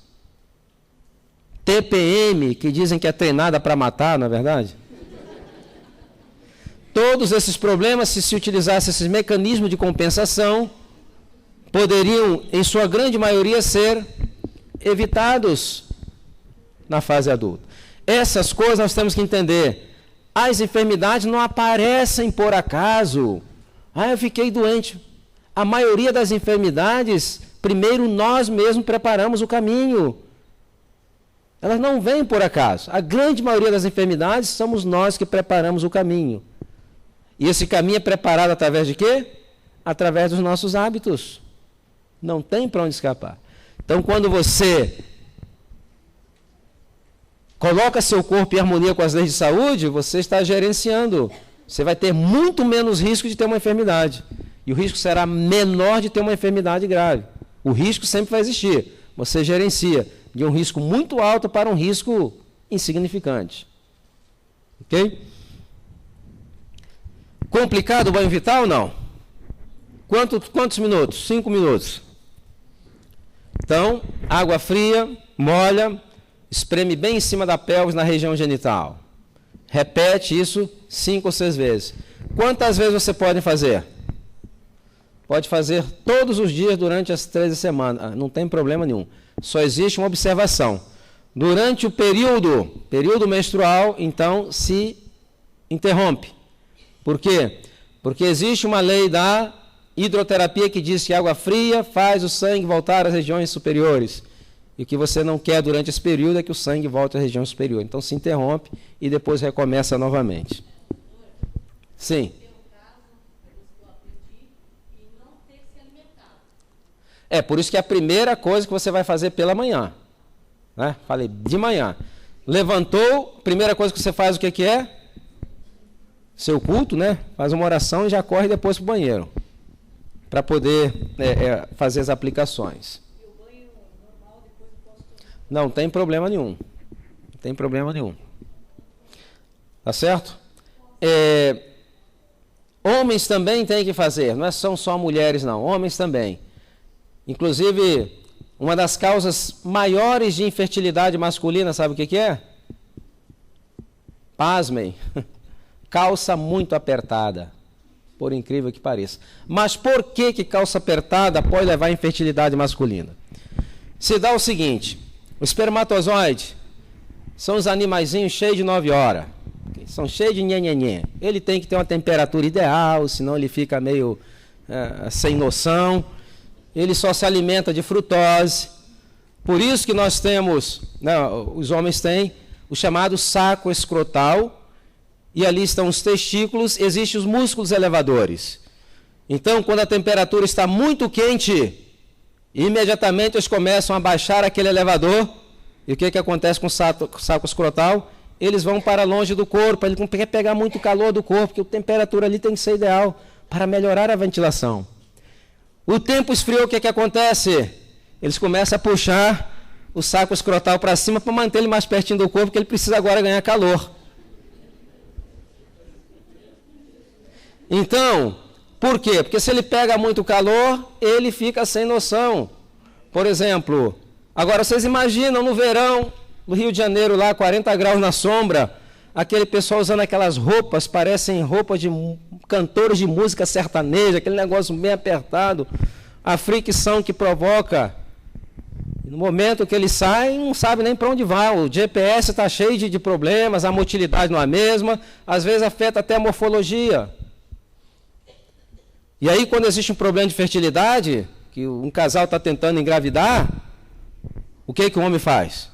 [SPEAKER 1] TPM, que dizem que é treinada para matar, não é verdade? Todos esses problemas, se utilizasse esses mecanismos de compensação, poderiam, em sua grande maioria, ser evitados na fase adulta. Essas coisas nós temos que entender. As enfermidades não aparecem por acaso. Eu fiquei doente. A maioria das enfermidades, primeiro nós mesmos preparamos o caminho. Elas não vêm por acaso. A grande maioria das enfermidades somos nós que preparamos o caminho. E esse caminho é preparado através de quê? Através dos nossos hábitos. Não tem para onde escapar. Então, quando você coloca seu corpo em harmonia com as leis de saúde, você está gerenciando. Você vai ter muito menos risco de ter uma enfermidade. E o risco será menor de ter uma enfermidade grave. O risco sempre vai existir. Você gerencia de um risco muito alto para um risco insignificante. Ok? Complicado o banho vital? Não. Quantos minutos? 5 minutos. Então, água fria, molha, espreme bem em cima da pelvis na região genital. Repete isso 5 ou 6 vezes. Quantas vezes você pode fazer? Pode fazer todos os dias durante as 13 semanas. Não tem problema nenhum. Só existe uma observação. Durante o período menstrual, então, se interrompe. Por quê? Porque existe uma lei da hidroterapia que diz que água fria faz o sangue voltar às regiões superiores. E o que você não quer durante esse período é que o sangue volte à região superior. Então se interrompe e depois recomeça novamente. Sim. É, por isso que é a primeira coisa que você vai fazer pela manhã. Né? Falei, de manhã. Levantou, primeira coisa que você faz, o que é? Seu culto, né? Faz uma oração e já corre depois para o banheiro. Para poder fazer as aplicações. E o banho normal depois eu posso tomar? Não tem problema nenhum. Não tem problema nenhum. Tá certo? Homens também têm que fazer. Não são só mulheres, não. Homens também. Inclusive, uma das causas maiores de infertilidade masculina, sabe o que é? Pasmem. Calça muito apertada. Por incrível que pareça. Mas por que calça apertada pode levar à infertilidade masculina? Se dá o seguinte, o espermatozoide são os animaizinhos cheios de 9 horas. São cheios de nhenhenhê. Ele tem que ter uma temperatura ideal, senão ele fica meio sem noção. Ele só se alimenta de frutose. Por isso que nós temos, os homens têm, o chamado saco escrotal, e ali estão os testículos, existem os músculos elevadores. Então, quando a temperatura está muito quente, imediatamente eles começam a baixar aquele elevador. E o que acontece com o saco escrotal? Eles vão para longe do corpo, ele não quer pegar muito calor do corpo, porque a temperatura ali tem que ser ideal para melhorar a ventilação. O tempo esfriou, o que acontece? Eles começam a puxar o saco escrotal para cima para manter ele mais pertinho do corpo, porque ele precisa agora ganhar calor. Então, por quê? Porque se ele pega muito calor, ele fica sem noção. Por exemplo, agora vocês imaginam no verão, no Rio de Janeiro, lá 40 graus na sombra, aquele pessoal usando aquelas roupas, parecem roupas de cantores de música sertaneja, aquele negócio bem apertado, a fricção que provoca. No momento que ele sai, não sabe nem para onde vai. O GPS está cheio de problemas, a motilidade não é a mesma, às vezes afeta até a morfologia. E aí, quando existe um problema de fertilidade, que um casal está tentando engravidar, o que o homem faz?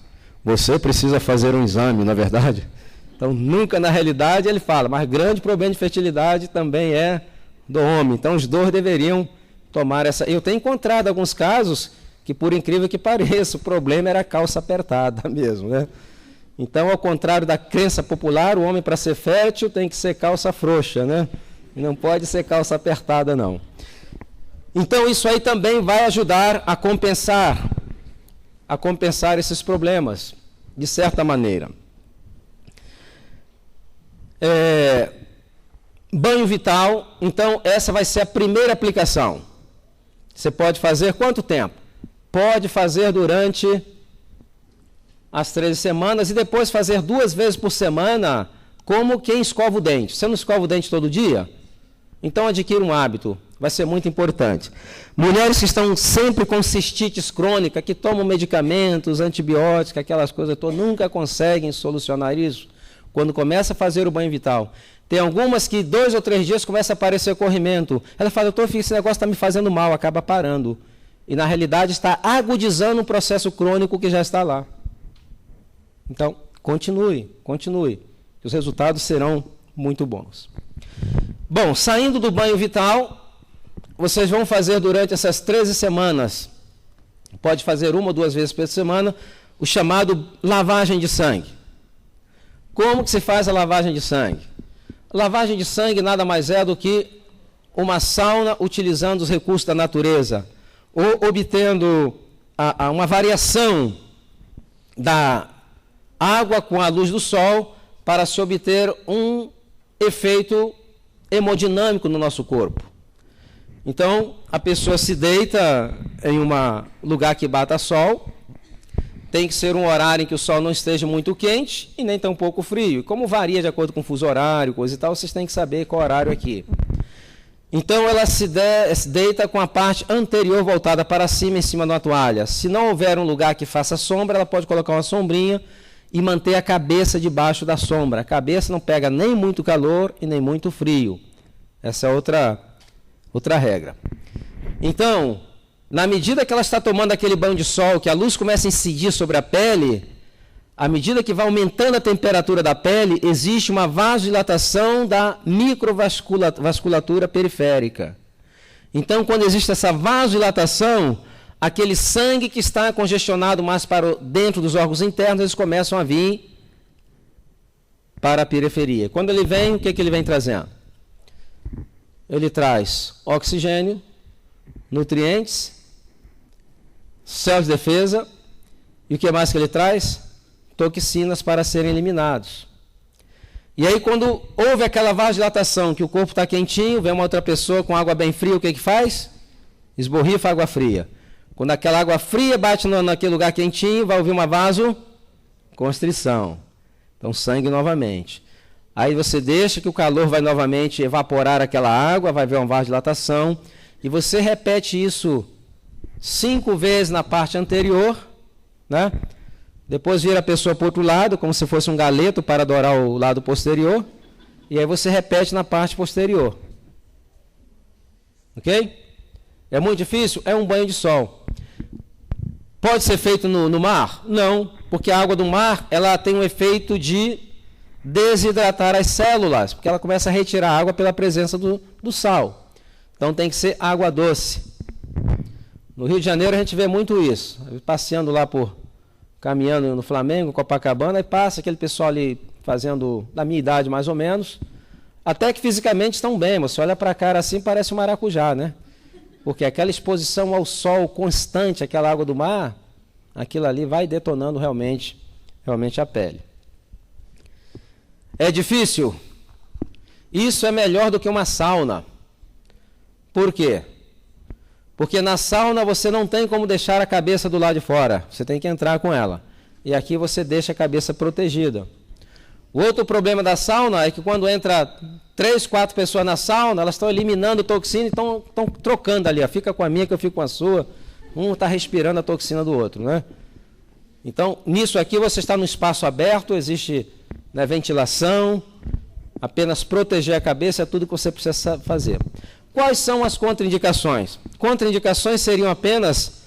[SPEAKER 1] Você precisa fazer um exame, não é verdade? Então, nunca na realidade ele fala, mas grande problema de fertilidade também é do homem. Então, os dois deveriam tomar essa... Eu tenho encontrado alguns casos que, por incrível que pareça, o problema era a calça apertada mesmo, né? Então, ao contrário da crença popular, o homem, para ser fértil, tem que ser calça frouxa, né? Não pode ser calça apertada, não. Então, isso aí também vai ajudar a compensar esses problemas, de certa maneira. Banho vital, então, essa vai ser a primeira aplicação. Você pode fazer quanto tempo? Pode fazer durante as 13 semanas e depois fazer 2 vezes por semana, como quem escova o dente. Você não escova o dente todo dia? Então, adquira um hábito, vai ser muito importante. Mulheres que estão sempre com cistites crônica, que tomam medicamentos, antibióticos, aquelas coisas todas, nunca conseguem solucionar isso. Quando começa a fazer o banho vital. Tem algumas que 2 ou 3 dias começa a aparecer corrimento. Ela fala, esse negócio está me fazendo mal, acaba parando. E, na realidade, está agudizando um processo crônico que já está lá. Então, continue. Os resultados serão muito bons. Bom, saindo do banho vital, vocês vão fazer durante essas 13 semanas, pode fazer 1 ou 2 vezes por semana, o chamado lavagem de sangue. Como que se faz a lavagem de sangue? A lavagem de sangue nada mais é do que uma sauna utilizando os recursos da natureza, ou obtendo uma variação da água com a luz do sol para se obter um efeito hemodinâmico no nosso corpo. Então, a pessoa se deita em um lugar que bata sol, tem que ser um horário em que o sol não esteja muito quente e nem tão pouco frio. E como varia de acordo com o fuso horário, coisa e tal, vocês têm que saber qual horário aqui. Então, ela se deita com a parte anterior voltada para cima, em cima de uma toalha. Se não houver um lugar que faça sombra, ela pode colocar uma sombrinha e manter a cabeça debaixo da sombra. A cabeça não pega nem muito calor e nem muito frio. Essa é outra regra. Então, na medida que ela está tomando aquele banho de sol, que a luz começa a incidir sobre a pele, à medida que vai aumentando a temperatura da pele, existe uma vasodilatação da microvasculatura periférica. Então, quando existe essa vasodilatação, aquele sangue que está congestionado mais para dentro dos órgãos internos, eles começam a vir para a periferia. Quando ele vem, o que ele vem trazendo? Ele traz oxigênio, nutrientes, células de defesa, e o que mais que ele traz? Toxinas para serem eliminados. E aí, quando houve aquela vasodilatação, que o corpo está quentinho, vem uma outra pessoa com água bem fria, o que faz? Esborrifa a água fria. Quando aquela água fria bate naquele lugar quentinho, vai ouvir uma vasoconstrição. Então, sangue novamente. Aí você deixa que o calor vai novamente evaporar aquela água, vai ver uma vasodilatação, e você repete isso 5 vezes na parte anterior, né? Depois vira a pessoa para o outro lado, como se fosse um galeto para adorar o lado posterior, e aí você repete na parte posterior. Ok? É muito difícil? É um banho de sol. Pode ser feito no mar? Não, porque a água do mar ela tem um efeito de desidratar as células, porque ela começa a retirar a água pela presença do sal. Então tem que ser água doce. No Rio de Janeiro a gente vê muito isso. Passeando lá caminhando no Flamengo, Copacabana, e passa aquele pessoal ali fazendo, da minha idade mais ou menos, até que fisicamente estão bem, mas você olha para a cara assim, parece um maracujá, né? Porque aquela exposição ao sol constante, aquela água do mar, aquilo ali vai detonando realmente a pele. É difícil? Isso é melhor do que uma sauna. Por quê? Porque na sauna você não tem como deixar a cabeça do lado de fora. Você tem que entrar com ela. E aqui você deixa a cabeça protegida. O outro problema da sauna é que quando entra 3, 4 pessoas na sauna, elas estão eliminando toxina e estão trocando ali. Ó. Fica com a minha que eu fico com a sua. Um está respirando a toxina do outro, né? Então, nisso aqui você está num espaço aberto, existe ventilação, apenas proteger a cabeça é tudo que você precisa fazer. Quais são as contraindicações? Contraindicações seriam apenas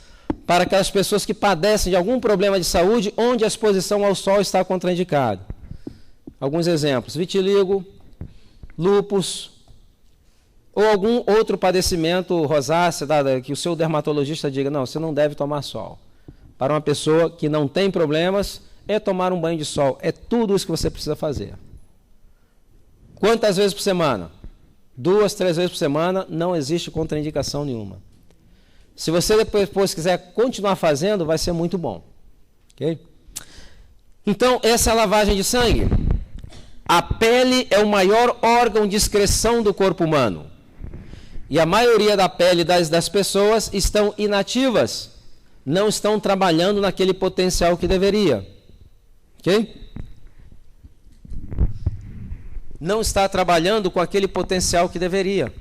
[SPEAKER 1] para aquelas pessoas que padecem de algum problema de saúde onde a exposição ao sol está contraindicada. Alguns exemplos: vitiligo, lúpus, ou algum outro padecimento, rosácea, que o seu dermatologista diga, não, você não deve tomar sol. Para uma pessoa que não tem problemas, é tomar um banho de sol. É tudo isso que você precisa fazer. Quantas vezes por semana? 2, 3 vezes por semana, não existe contraindicação nenhuma. Se você depois quiser continuar fazendo, vai ser muito bom. Okay? Então, essa é a lavagem de sangue. A pele é o maior órgão de excreção do corpo humano. E a maioria da pele das pessoas estão inativas. Não estão trabalhando naquele potencial que deveria. Ok? Não está trabalhando com aquele potencial que deveria.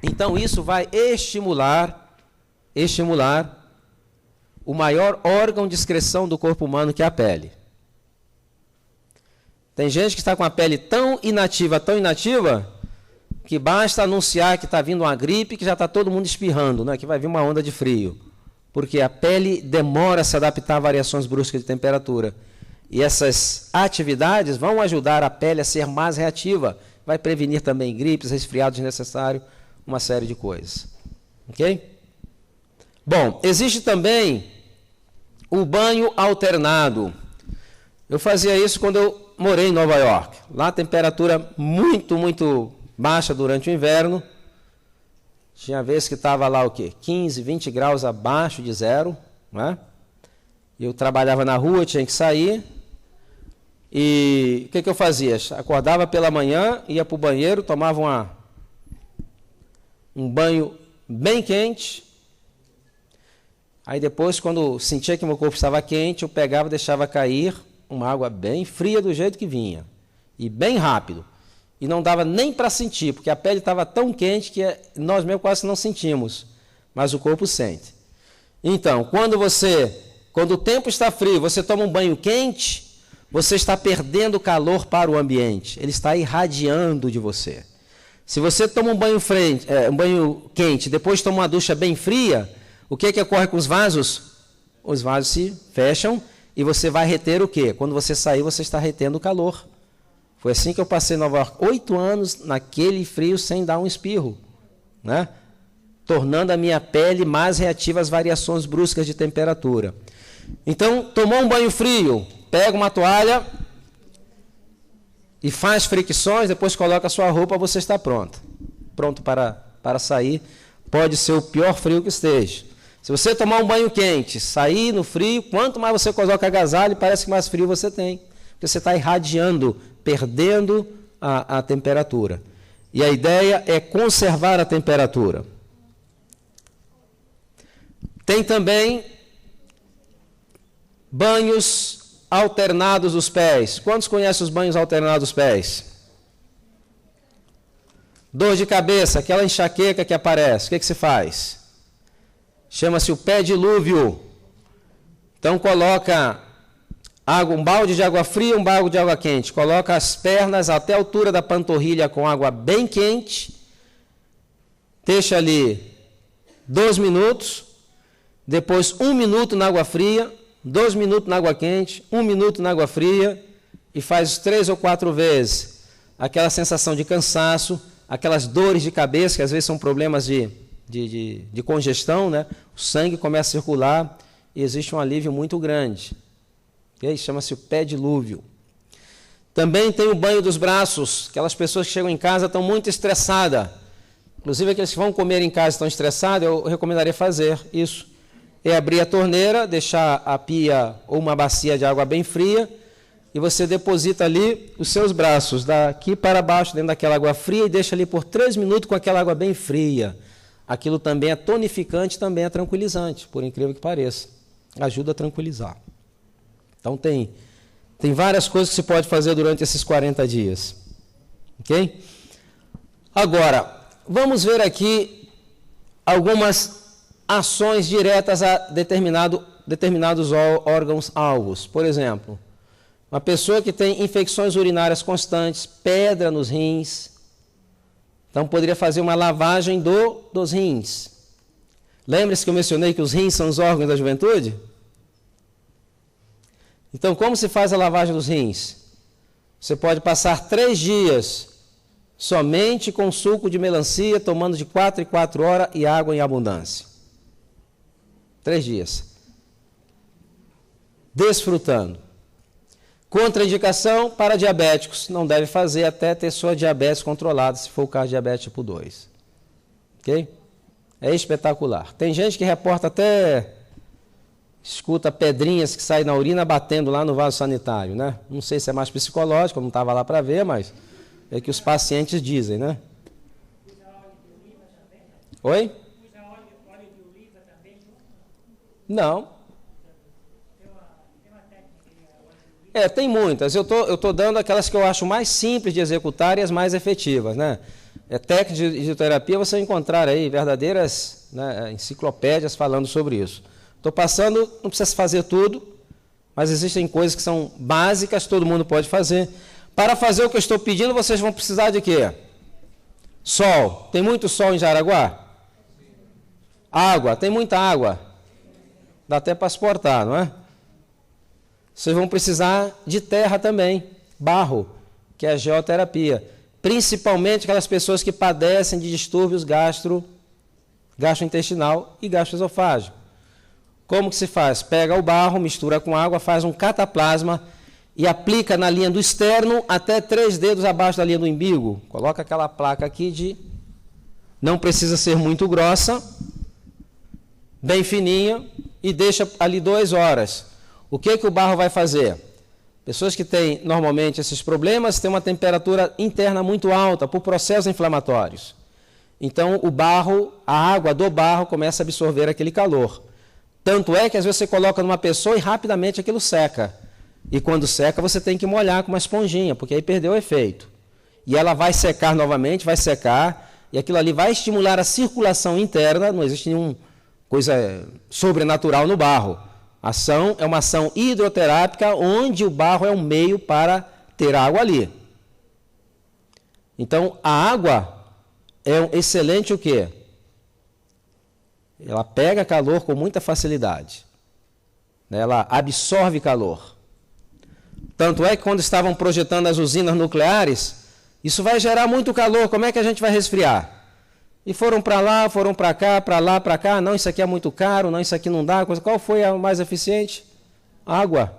[SPEAKER 1] Então, isso vai estimular o maior órgão de excreção do corpo humano, que é a pele. Tem gente que está com a pele tão inativa, que basta anunciar que está vindo uma gripe, que já está todo mundo espirrando, né? Que vai vir uma onda de frio. Porque a pele demora a se adaptar a variações bruscas de temperatura. E essas atividades vão ajudar a pele a ser mais reativa. Vai prevenir também gripes, resfriados desnecessários, uma série de coisas. Ok? Bom, existe também o banho alternado. Eu fazia isso quando eu morei em Nova York. Lá a temperatura muito, muito baixa durante o inverno. Tinha vezes que estava lá o quê? 15, 20 graus abaixo de zero, né? Eu trabalhava na rua, tinha que sair. E o que eu fazia? Acordava pela manhã, ia para o banheiro, tomava um banho bem quente. Aí depois, quando sentia que meu corpo estava quente, eu pegava e deixava cair uma água bem fria do jeito que vinha. E bem rápido. E não dava nem para sentir, porque a pele estava tão quente que nós mesmo quase não sentimos. Mas o corpo sente. Então, quando o tempo está frio, você toma um banho quente, você está perdendo calor para o ambiente. Ele está irradiando de você. Se você toma um banho quente, depois toma uma ducha bem fria, O que ocorre com os vasos? Os vasos se fecham e você vai reter o quê? Quando você sair, você está retendo o calor. Foi assim que eu passei em Nova York, 8 anos naquele frio sem dar um espirro, né? Tornando a minha pele mais reativa às variações bruscas de temperatura. Então, tomou um banho frio, pega uma toalha e faz fricções, depois coloca a sua roupa, você está pronto. Pronto para sair, pode ser o pior frio que esteja. Se você tomar um banho quente, sair no frio, quanto mais você coloca agasalho, parece que mais frio você tem. Porque você está irradiando, perdendo a temperatura. E a ideia é conservar a temperatura. Tem também banhos alternados dos pés. Quantos conhecem os banhos alternados dos pés? Dor de cabeça, aquela enxaqueca que aparece, o que se faz? Chama-se o pé dilúvio. Então coloca um balde de água fria, um balde de água quente. Coloca as pernas até a altura da panturrilha com água bem quente. Deixa ali 2 minutos. Depois 1 minuto na água fria, 2 minutos na água quente, 1 minuto na água fria. E faz 3 ou 4 vezes. Aquela sensação de cansaço, aquelas dores de cabeça, que às vezes são problemas de congestão, né? O sangue começa a circular e existe um alívio muito grande. Okay? Chama-se o pé dilúvio. Também tem o banho dos braços. Aquelas pessoas que chegam em casa estão muito estressadas. Inclusive aqueles que vão comer em casa estão estressados, eu recomendaria fazer isso. É abrir a torneira, deixar a pia ou uma bacia de água bem fria e você deposita ali os seus braços daqui para baixo dentro daquela água fria e deixa ali por 3 minutos com aquela água bem fria. Aquilo também é tonificante, também é tranquilizante, por incrível que pareça. Ajuda a tranquilizar. Então tem várias coisas que se pode fazer durante esses 40 dias. Ok? Agora, vamos ver aqui algumas ações diretas a determinados órgãos-alvos. Por exemplo, uma pessoa que tem infecções urinárias constantes, pedra nos rins, então poderia fazer uma lavagem dos rins. Lembre-se que eu mencionei que os rins são os órgãos da juventude? Então, como se faz a lavagem dos rins? Você pode passar 3 dias somente com suco de melancia, tomando de 4 em 4 horas e água em abundância. 3 dias. Desfrutando. Contraindicação para diabéticos. Não deve fazer até ter sua diabetes controlada, se for o caso de diabetes tipo 2. Ok? É espetacular. Tem gente que reporta até... escuta pedrinhas que saem na urina batendo lá no vaso sanitário, né? Não sei se é mais psicológico, eu não estava lá para ver, mas é que os pacientes dizem, né? Oi? Não. Tem muitas. Eu tô dando aquelas que eu acho mais simples de executar e as mais efetivas, né? Técnicas de hidroterapia, você vai encontrar aí verdadeiras, né, enciclopédias falando sobre isso. Estou passando, não precisa fazer tudo, mas existem coisas que são básicas, todo mundo pode fazer. Para fazer o que eu estou pedindo, vocês vão precisar de quê? Sol. Tem muito sol em Jaraguá? Água. Tem muita água? Dá até para exportar, não é? Vocês vão precisar de terra também, barro, que é a geoterapia. Principalmente aquelas pessoas que padecem de distúrbios gastrointestinal e gastroesofágico. Como que se faz? Pega o barro, mistura com água, faz um cataplasma e aplica na linha do externo até 3 dedos abaixo da linha do umbigo. Coloca aquela placa aqui não precisa ser muito grossa, bem fininha, e deixa ali 2 horas. O que o barro vai fazer? Pessoas que têm normalmente esses problemas têm uma temperatura interna muito alta por processos inflamatórios. Então o barro, a água do barro começa a absorver aquele calor. Tanto é que às vezes você coloca numa pessoa e rapidamente aquilo seca. E quando seca você tem que molhar com uma esponjinha, porque aí perdeu o efeito. E ela vai secar novamente, vai secar, e aquilo ali vai estimular a circulação interna, não existe nenhuma coisa sobrenatural no barro. A ação é uma ação hidroterápica, onde o barro é um meio para ter água ali. Então, a água é um excelente o quê? ela pega calor com muita facilidade. Ela absorve calor. Tanto é que quando estavam projetando as usinas nucleares, isso vai gerar muito calor, como é que a gente vai resfriar? E foram para lá, foram para cá, para lá, para cá, não, isso aqui é muito caro, não, isso aqui não dá. Qual foi a mais eficiente? Água.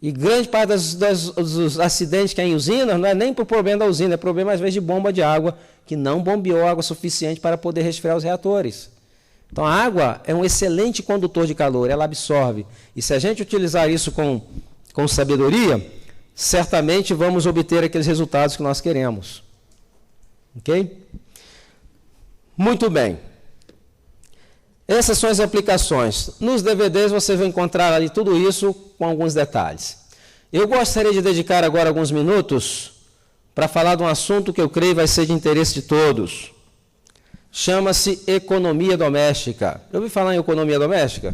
[SPEAKER 1] E grande parte dos acidentes que há em usinas não é nem por problema da usina, é problema às vezes de bomba de água, que não bombeou água suficiente para poder resfriar os reatores. Então a água é um excelente condutor de calor, ela absorve. E se a gente utilizar isso com sabedoria, certamente vamos obter aqueles resultados que nós queremos. Ok? Muito bem. Essas são as aplicações. Nos DVDs você vai encontrar ali tudo isso com alguns detalhes. Eu gostaria de dedicar agora alguns minutos para falar de um assunto que eu creio vai ser de interesse de todos. Chama-se economia doméstica. Eu ouvi falar em economia doméstica?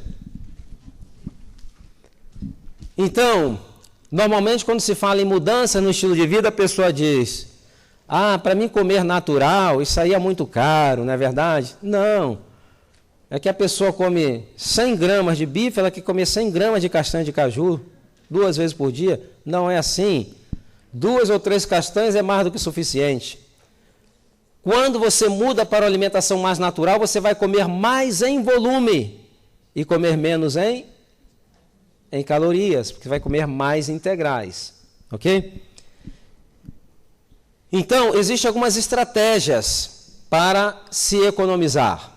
[SPEAKER 1] Então, normalmente quando se fala em mudança no estilo de vida, a pessoa diz: para mim comer natural, isso aí é muito caro, não é verdade? Não. É que a pessoa come 100 gramas de bife, ela quer comer 100 gramas de castanha de caju 2 vezes por dia. Não é assim. 2 ou 3 castanhas é mais do que suficiente. Quando você muda para uma alimentação mais natural, você vai comer mais em volume e comer menos em calorias, porque vai comer mais integrais. Ok? Então, existem algumas estratégias para se economizar.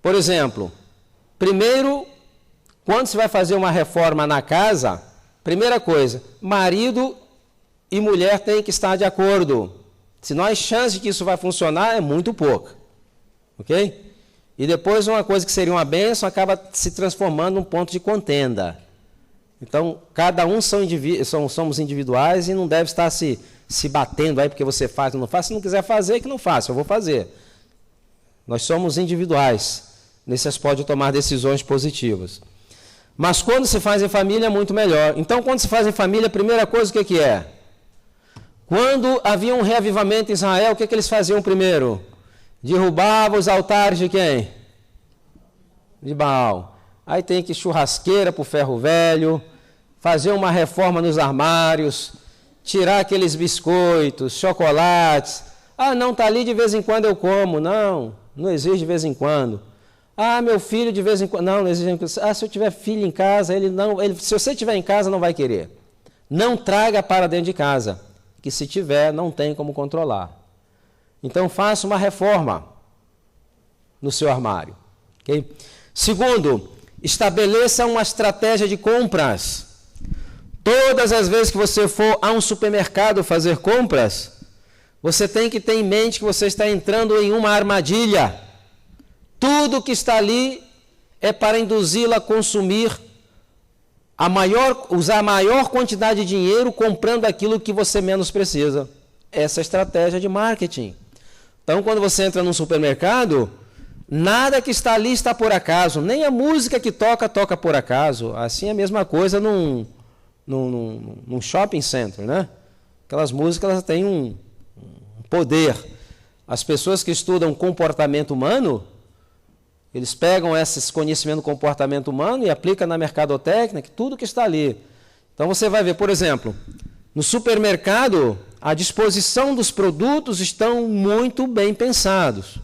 [SPEAKER 1] Por exemplo, primeiro, quando você vai fazer uma reforma na casa, primeira coisa, marido e mulher têm que estar de acordo. Senão a chance de que isso vai funcionar é muito pouca. Ok? E depois uma coisa que seria uma bênção acaba se transformando num ponto de contenda. Então, cada um somos individuais e não deve estar se batendo aí porque você faz ou não faz. Se não quiser fazer, que não faça, eu vou fazer. Nós somos individuais. Nesse aspecto de tomar decisões positivas. Mas quando se faz em família é muito melhor. Então, quando se faz em família, a primeira coisa o que é? Quando havia um reavivamento em Israel, o que eles faziam primeiro? Derrubavam os altares de quem? De Baal. Aí tem que churrasqueira para o ferro velho, fazer uma reforma nos armários, tirar aqueles biscoitos, chocolates. Não, está ali de vez em quando eu como. Não exige de vez em quando. Meu filho de vez em quando. Não exige. Se eu tiver filho em casa, se você estiver em casa, não vai querer. Não traga para dentro de casa, que se tiver, não tem como controlar. Então, faça uma reforma no seu armário. Okay? Segundo, estabeleça uma estratégia de compras. Todas as vezes que você for a um supermercado fazer compras, você tem que ter em mente que você está entrando em uma armadilha. Tudo que está ali é para induzi-la a consumir usar a maior quantidade de dinheiro comprando aquilo que você menos precisa. Essa é a estratégia de marketing. Então, quando você entra num supermercado, nada que está ali está por acaso. Nem a música que toca por acaso. Assim é a mesma coisa num shopping center, né? Aquelas músicas elas têm um poder. As pessoas que estudam comportamento humano, eles pegam esse conhecimento do comportamento humano e aplicam na mercadotecnia, tudo que está ali. Então você vai ver, por exemplo, no supermercado, a disposição dos produtos estão muito bem pensados.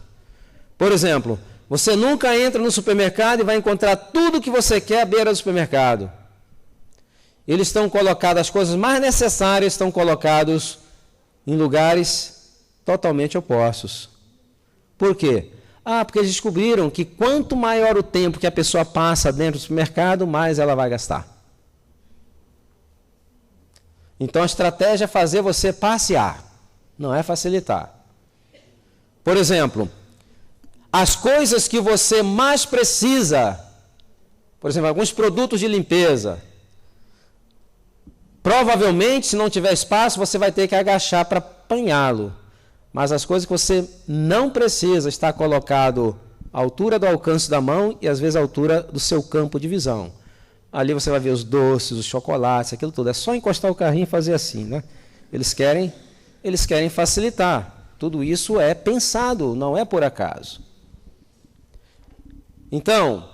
[SPEAKER 1] Por exemplo, você nunca entra no supermercado e vai encontrar tudo que você quer à beira do supermercado. Eles estão colocados, as coisas mais necessárias estão colocadas em lugares totalmente opostos. Por quê? Porque eles descobriram que quanto maior o tempo que a pessoa passa dentro do supermercado, mais ela vai gastar. Então a estratégia é fazer você passear, não é facilitar. Por exemplo, as coisas que você mais precisa, por exemplo, alguns produtos de limpeza, provavelmente, se não tiver espaço, você vai ter que agachar para apanhá-lo. Mas as coisas que você não precisa está colocado à altura do alcance da mão e às vezes à altura do seu campo de visão. Ali você vai ver os doces, os chocolates, aquilo tudo. É só encostar o carrinho e fazer assim, né? Eles querem facilitar. Tudo isso é pensado, não é por acaso. Então,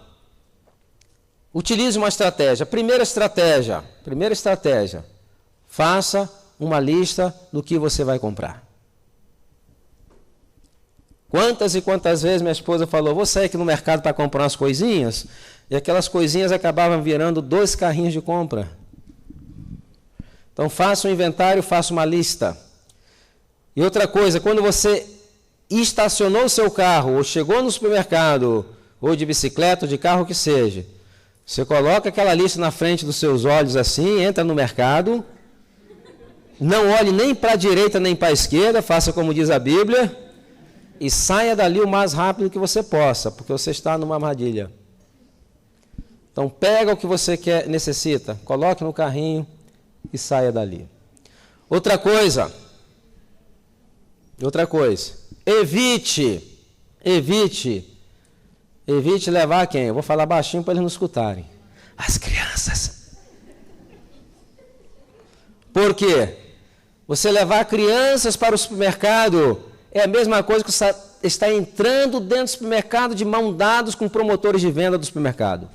[SPEAKER 1] utilize uma estratégia. Primeira estratégia, faça uma lista do que você vai comprar. Quantas e quantas vezes minha esposa falou, vou sair aqui no mercado para comprar umas coisinhas, e aquelas coisinhas acabavam virando 2 carrinhos de compra. Então, faça um inventário, faça uma lista. E outra coisa, quando você estacionou o seu carro, ou chegou no supermercado, ou de bicicleta, ou de carro que seja, você coloca aquela lista na frente dos seus olhos assim, entra no mercado, não olhe nem para a direita nem para a esquerda, faça como diz a Bíblia, e saia dali o mais rápido que você possa, porque você está numa armadilha. Então, pega o que você necessita, coloque no carrinho e saia dali. Outra coisa, evite levar quem? Eu vou falar baixinho para eles não escutarem. As crianças. Por quê? Você levar crianças para o supermercado é a mesma coisa que você está entrando dentro do supermercado de mão dadas com promotores de venda do supermercado.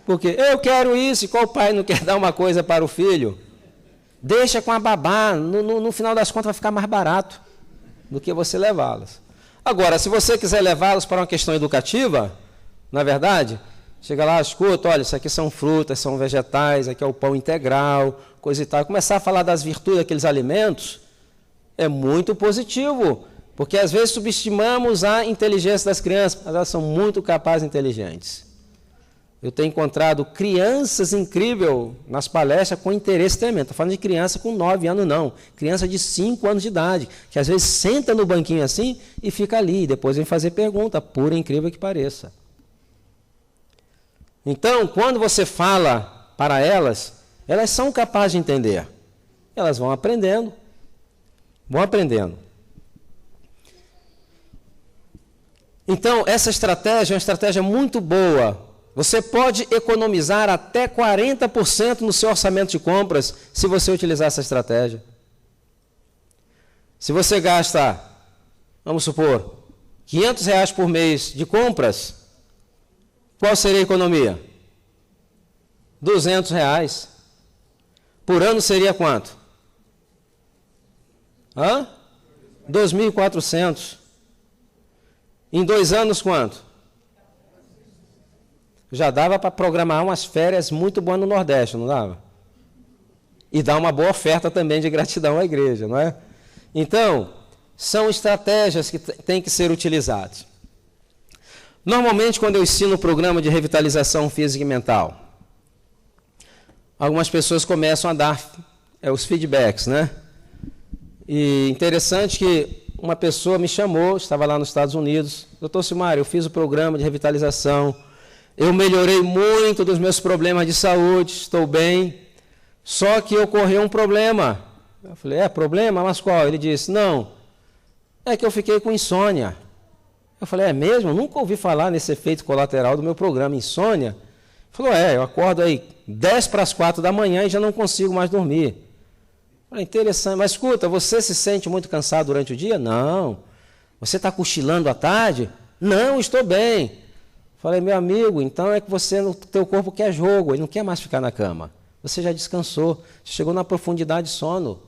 [SPEAKER 1] Porque eu quero isso, e qual pai não quer dar uma coisa para o filho? Deixa com a babá, no final das contas vai ficar mais barato do que você levá-las. Agora, se você quiser levá-los para uma questão educativa, na verdade, chega lá, escuta, olha, isso aqui são frutas, são vegetais, aqui é o pão integral, coisa e tal. Começar a falar das virtudes daqueles alimentos é muito positivo, porque às vezes subestimamos a inteligência das crianças, mas elas são muito capazes e inteligentes. Eu tenho encontrado crianças incríveis nas palestras com interesse tremendo. Estou falando de criança com 9 anos, não. Criança de 5 anos de idade, que às vezes senta no banquinho assim e fica ali. Depois vem fazer pergunta, por incrível que pareça. Então, quando você fala para elas, elas são capazes de entender. Elas vão aprendendo. Então, essa estratégia é uma estratégia muito boa. Você pode economizar até 40% no seu orçamento de compras se você utilizar essa estratégia. Se você gasta, vamos supor, R$500 por mês de compras, qual seria a economia? R$200. Por ano seria quanto? 2.400. Em 2 anos, quanto? Já dava para programar umas férias muito boas no Nordeste, não dava? E dar uma boa oferta também de gratidão à igreja, não é? Então, são estratégias que têm que ser utilizadas. Normalmente, quando eu ensino o programa de revitalização física e mental, algumas pessoas começam a dar os feedbacks, né? E interessante que uma pessoa me chamou, estava lá nos Estados Unidos, doutor Silmário, eu fiz o programa de revitalização, eu melhorei muito dos meus problemas de saúde, estou bem, só que ocorreu um problema. Eu falei, problema? Mas qual? Ele disse, não, é que eu fiquei com insônia. Eu falei, é mesmo? Eu nunca ouvi falar nesse efeito colateral do meu programa, insônia. Ele falou, eu acordo aí 3:10 da manhã e já não consigo mais dormir. Eu falei, interessante, mas escuta, você se sente muito cansado durante o dia? Não. Você está cochilando à tarde? Não, estou bem. Falei, meu amigo, então é que você, no teu corpo quer jogo, ele não quer mais ficar na cama. Você já descansou, chegou na profundidade de sono.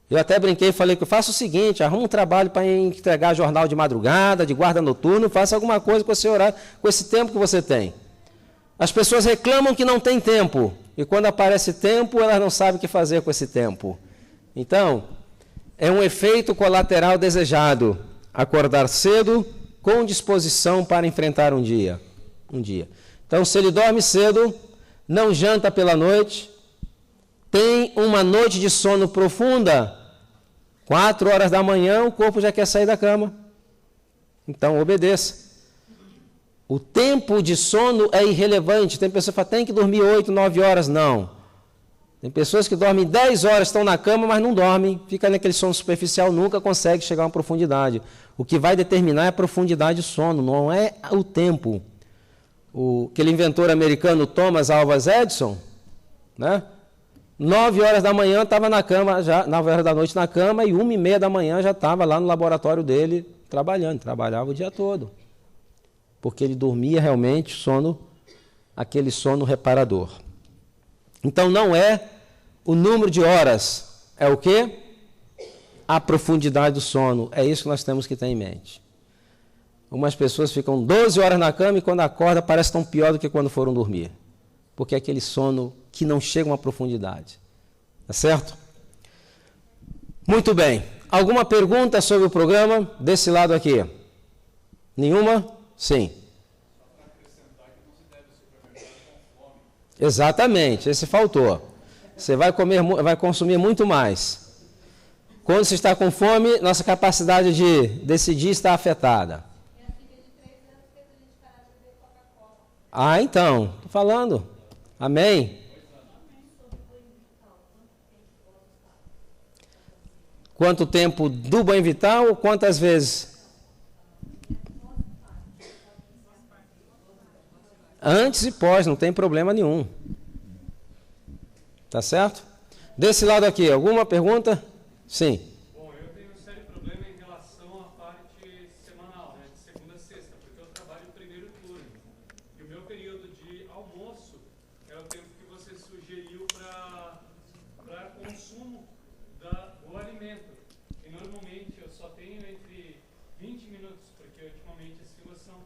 [SPEAKER 1] Eu até brinquei e falei que eu faço o seguinte, arruma um trabalho para entregar jornal de madrugada, de guarda noturno, faça alguma coisa com esse horário, com esse tempo que você tem. As pessoas reclamam que não tem tempo, e quando aparece tempo, elas não sabem o que fazer com esse tempo. Então, é um efeito colateral desejado, acordar cedo, com disposição para enfrentar um dia. Então, se ele dorme cedo, não janta pela noite, tem uma noite de sono profunda, 4 horas da manhã, o corpo já quer sair da cama. Então, obedeça. O tempo de sono é irrelevante. Tem pessoas que falam, tem que dormir 8, 9 horas. Não. Tem pessoas que dormem 10 horas, estão na cama, mas não dormem. Fica naquele sono superficial, nunca consegue chegar a uma profundidade. O que vai determinar é a profundidade do sono, não é o tempo. Aquele inventor americano Thomas Alva Edison, né? 9 horas da manhã estava na cama, já 9 horas da noite na cama, e 1:30 da manhã já estava lá no laboratório dele, trabalhando, trabalhava o dia todo. Porque ele dormia realmente aquele sono reparador. Então não é o número de horas, é o quê? A profundidade do sono. É isso que nós temos que ter em mente. Algumas pessoas ficam 12 horas na cama e quando acorda parece tão pior do que quando foram dormir. Porque é aquele sono que não chega a uma profundidade. Tá certo? Muito bem. Alguma pergunta sobre o programa desse lado aqui? Nenhuma? Sim. Exatamente, esse faltou. Você vai consumir muito mais. Quando você está com fome, nossa capacidade de decidir está afetada. Minha filha de 3 anos fez a gente parar de beber Coca-Cola. Ah, então, estou falando. Amém? Quanto tempo do banho vital ou quantas vezes? Antes e pós, não tem problema nenhum. Tá certo? Desse lado aqui, alguma pergunta? Sim.
[SPEAKER 2] Bom, eu tenho um sério problema em relação à parte semanal, né, de segunda a sexta, porque eu trabalho o primeiro turno. E o meu período de almoço é o tempo que você sugeriu para consumo do alimento. E normalmente eu só tenho entre 20 minutos, porque ultimamente as filas são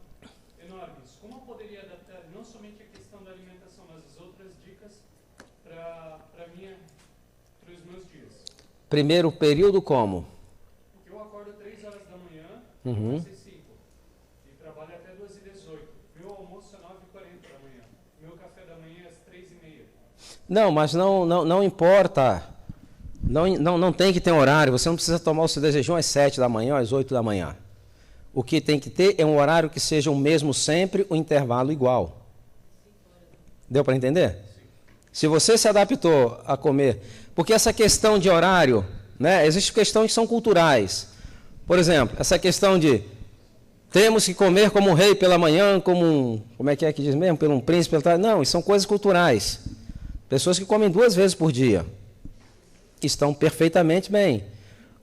[SPEAKER 2] enormes. Como eu poderia adaptar não somente a questão da alimentação, mas as outras dicas para os meus dias?
[SPEAKER 1] Primeiro período como?
[SPEAKER 2] Eu acordo 3 horas da manhã, às 5 e trabalho até 2h18. Meu almoço é 9h40 da manhã. Meu café da manhã é às 3h30.
[SPEAKER 1] Não, mas não importa. Não tem que ter um horário. Você não precisa tomar o seu jejum às 7 da manhã, às 8 da manhã. O que tem que ter é um horário que seja o mesmo sempre, o intervalo igual. Deu para entender? Se você se adaptou a comer, porque essa questão de horário, né, existem questões que são culturais. Por exemplo, essa questão de temos que comer como um rei pela manhã, como é que diz mesmo? Pelo um príncipe, não, isso são coisas culturais. Pessoas que comem 2 vezes por dia estão perfeitamente bem.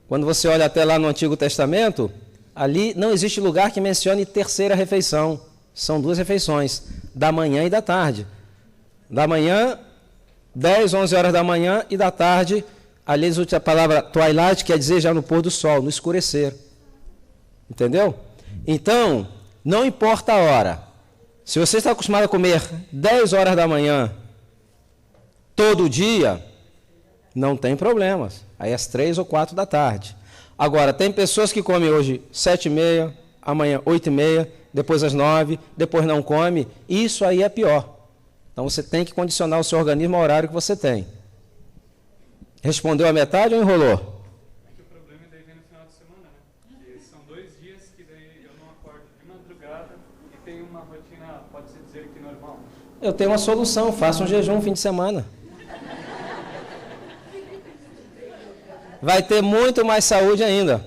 [SPEAKER 1] Quando você olha até lá no Antigo Testamento, ali não existe lugar que mencione terceira refeição. São 2 refeições, da manhã e da tarde. Da manhã, 10, 11 horas da manhã, e da tarde, ali eles usam a palavra twilight, quer dizer já no pôr do sol, no escurecer. Entendeu? Então, não importa a hora. Se você está acostumado a comer 10 horas da manhã, todo dia, não tem problemas. Aí às 3 ou 4 da tarde. Agora, tem pessoas que comem hoje 7h30, amanhã 8h30, depois às 9, depois não come. Isso aí é pior. Então você tem que condicionar o seu organismo ao horário que você tem. Respondeu a metade ou enrolou?
[SPEAKER 2] É que o problema daí vem no final de semana, né? Que são 2 dias que daí eu não acordo de madrugada e tenho uma rotina, pode-se dizer que normal.
[SPEAKER 1] Eu tenho uma solução, faça um jejum no fim de semana. Vai ter muito mais saúde ainda.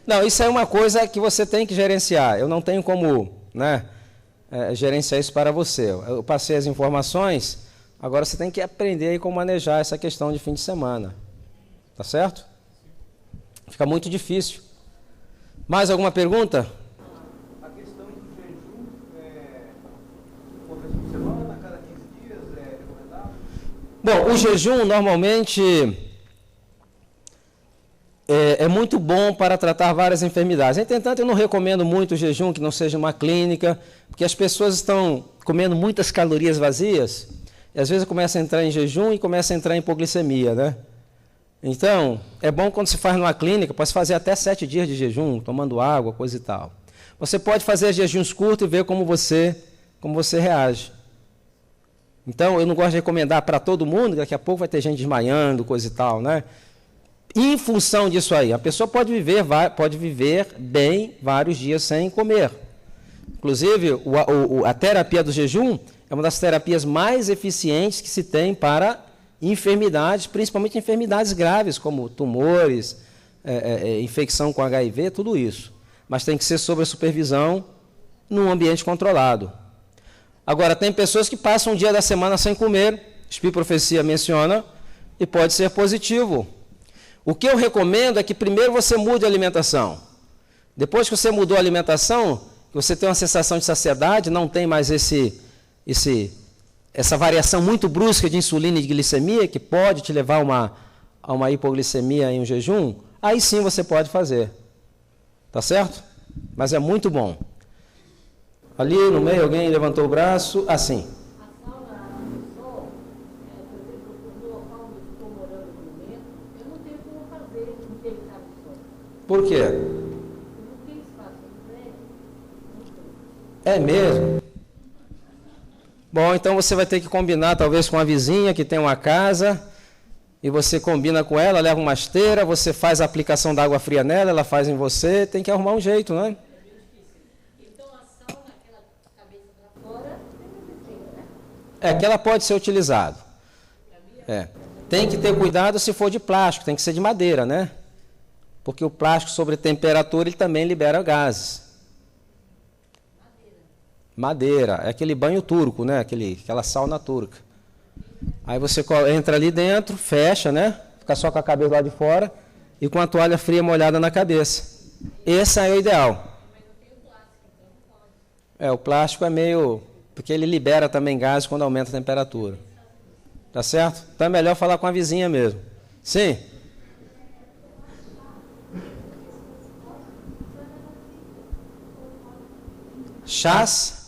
[SPEAKER 1] Não, isso é uma coisa que você tem que gerenciar. Eu não tenho como, né, gerenciar isso para você. Eu passei as informações, agora você tem que aprender aí como manejar essa questão de fim de semana. Tá certo? Fica muito difícil. Mais alguma pergunta?
[SPEAKER 3] A questão do jejum, uma vez por semana, a cada 15 dias, é recomendável?
[SPEAKER 1] Bom, o jejum normalmente é muito bom para tratar várias enfermidades. Entretanto, eu não recomendo muito o jejum que não seja uma clínica, porque as pessoas estão comendo muitas calorias vazias, e às vezes começa a entrar em jejum e começa a entrar em hipoglicemia, né? Então, é bom quando se faz numa clínica, pode fazer até 7 dias de jejum, tomando água, coisa e tal. Você pode fazer jejuns curtos e ver como você reage. Então, eu não gosto de recomendar para todo mundo, daqui a pouco vai ter gente desmaiando, coisa e tal, né? Em função disso aí, a pessoa pode viver bem vários dias sem comer. Inclusive, a terapia do jejum é uma das terapias mais eficientes que se tem para enfermidades, principalmente enfermidades graves, como tumores, infecção com HIV, tudo isso. Mas tem que ser sob a supervisão num ambiente controlado. Agora, tem pessoas que passam um dia da semana sem comer, Espírito Profecia menciona, e pode ser positivo. O que eu recomendo é que primeiro você mude a alimentação. Depois que você mudou a alimentação, você tem uma sensação de saciedade, não tem mais essa variação muito brusca de insulina e de glicemia, que pode te levar a uma hipoglicemia em um jejum, aí sim você pode fazer. Tá certo? Mas é muito bom. Ali no meio alguém levantou o braço, assim.
[SPEAKER 4] A sauna no sol, por exemplo, no local onde eu estou morando no momento, eu não tenho como fazer um deitar no sol.
[SPEAKER 1] Por quê?
[SPEAKER 4] Eu não tenho espaço no prédio.
[SPEAKER 1] É mesmo? Bom, então você vai ter que combinar talvez com a vizinha que tem uma casa, e você combina com ela, leva uma esteira, você faz a aplicação da água fria nela, ela faz em você, tem que arrumar um jeito, né?
[SPEAKER 4] Então a sauna, aquela cabeça para fora, tem uma esteira, né?
[SPEAKER 1] É que ela pode ser utilizada. É. Tem que ter cuidado se for de plástico, tem que ser de madeira, né? Porque o plástico sobre temperatura ele também libera gases. Madeira, é aquele banho turco, né? Aquela sauna turca. Aí você entra ali dentro, fecha, né? Fica só com a cabeça lá de fora e com a toalha fria molhada na cabeça. Esse é o ideal. O plástico é meio... porque ele libera também gases quando aumenta a temperatura. Tá certo? Então é melhor falar com a vizinha mesmo. Sim? Chás?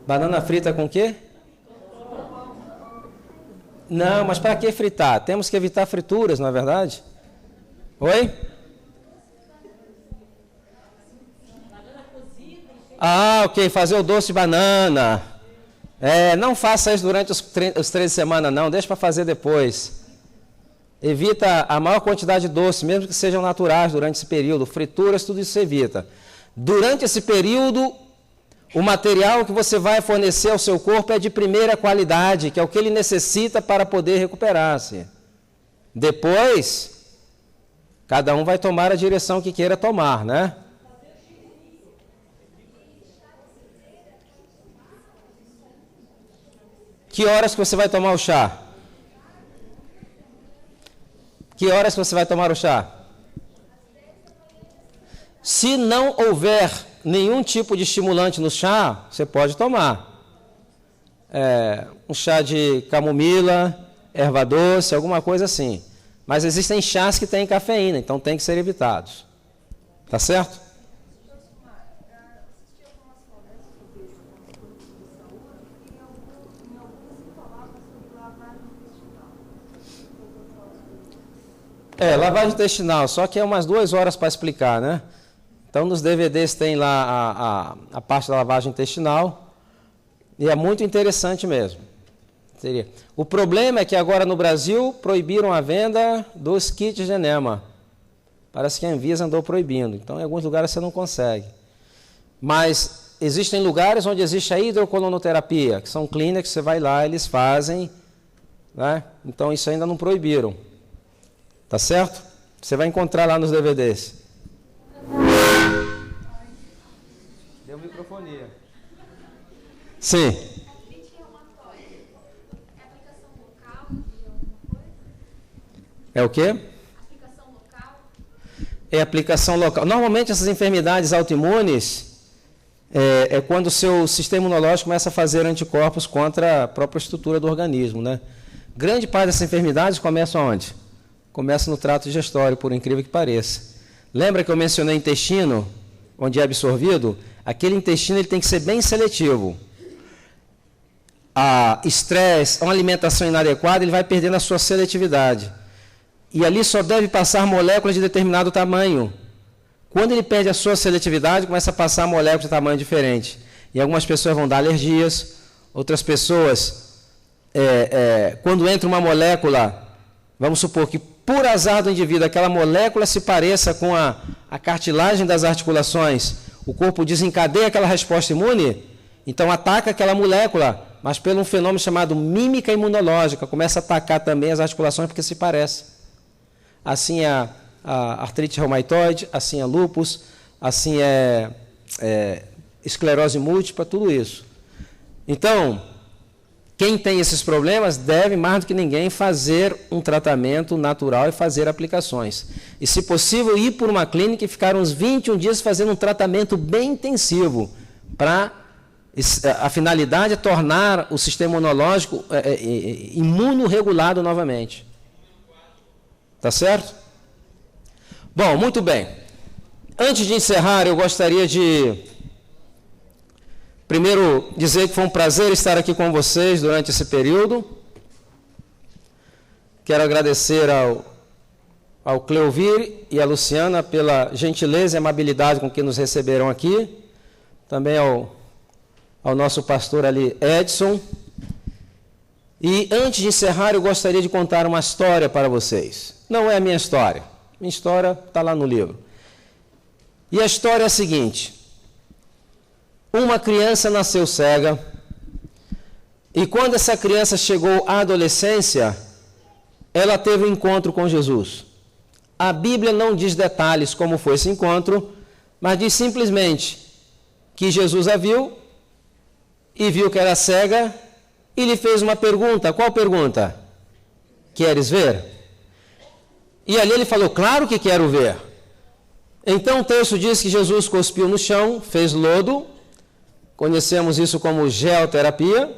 [SPEAKER 1] Banana frita com o quê? Não, mas para que fritar? Temos que evitar frituras, não é verdade? Oi? Ah, ok, fazer o doce de banana. Não faça isso durante os 13 semanas, não, deixa para fazer depois. Evita a maior quantidade de doce, mesmo que sejam naturais durante esse período. Frituras, tudo isso se evita. Durante esse período, o material que você vai fornecer ao seu corpo é de primeira qualidade, que é o que ele necessita para poder recuperar-se. Depois, cada um vai tomar a direção que queira tomar, né? Que horas que você vai tomar o chá? Que horas que você vai tomar o chá? Se não houver nenhum tipo de estimulante no chá, você pode tomar. Um chá de camomila, erva doce, alguma coisa assim. Mas existem chás que têm cafeína, então tem que ser evitados. Tá certo? Lavagem intestinal, só que é umas 2 horas para explicar, né? Então, nos DVDs tem lá a parte da lavagem intestinal, e é muito interessante mesmo. O problema é que agora no Brasil proibiram a venda dos kits de enema. Parece que a Anvisa andou proibindo, então em alguns lugares você não consegue. Mas existem lugares onde existe a hidrocolonoterapia, que são clínicas que você vai lá, eles fazem, né? Então isso ainda não proibiram. Tá certo? Você vai encontrar lá nos DVDs. Deu microfonia. Sim. É o quê?
[SPEAKER 4] Aplicação local.
[SPEAKER 1] É aplicação local. Normalmente essas enfermidades autoimunes é quando o seu sistema imunológico começa a fazer anticorpos contra a própria estrutura do organismo, né? Grande parte dessas enfermidades começam onde? Começa no trato digestório, por incrível que pareça. Lembra que eu mencionei intestino, onde é absorvido? Aquele intestino ele tem que ser bem seletivo. Estresse, uma alimentação inadequada, ele vai perdendo a sua seletividade. E ali só deve passar moléculas de determinado tamanho. Quando ele perde a sua seletividade, começa a passar moléculas de tamanho diferente. E algumas pessoas vão dar alergias, outras pessoas, quando entra uma molécula, vamos supor que por azar do indivíduo, aquela molécula se pareça com a cartilagem das articulações, o corpo desencadeia aquela resposta imune, então ataca aquela molécula, mas pelo um fenômeno chamado mímica imunológica, começa a atacar também as articulações porque se parece. Assim é a artrite reumatoide, assim é lúpus, assim é esclerose múltipla, tudo isso. Então, Quem tem esses problemas deve, mais do que ninguém, fazer um tratamento natural e fazer aplicações. E, se possível, ir por uma clínica e ficar uns 21 dias fazendo um tratamento bem intensivo, para a finalidade é tornar o sistema imunológico imunorregulado novamente. Tá certo? Bom, muito bem. Antes de encerrar, eu gostaria de primeiro dizer que foi um prazer estar aqui com vocês durante esse período. Quero agradecer ao Cleovir e à Luciana pela gentileza e amabilidade com que nos receberam aqui. Também ao nosso pastor ali, Edson. E antes de encerrar, eu gostaria de contar uma história para vocês. Não é a minha história. Minha história está lá no livro. E a história é a seguinte. Uma criança nasceu cega, e quando essa criança chegou à adolescência, ela teve um encontro com Jesus. A Bíblia não diz detalhes como foi esse encontro, mas diz simplesmente que Jesus a viu, e viu que era cega, e lhe fez uma pergunta. Qual pergunta? Queres ver? E ali ele falou, claro que quero ver. Então o texto diz que Jesus cuspiu no chão, fez lodo, conhecemos isso como geoterapia,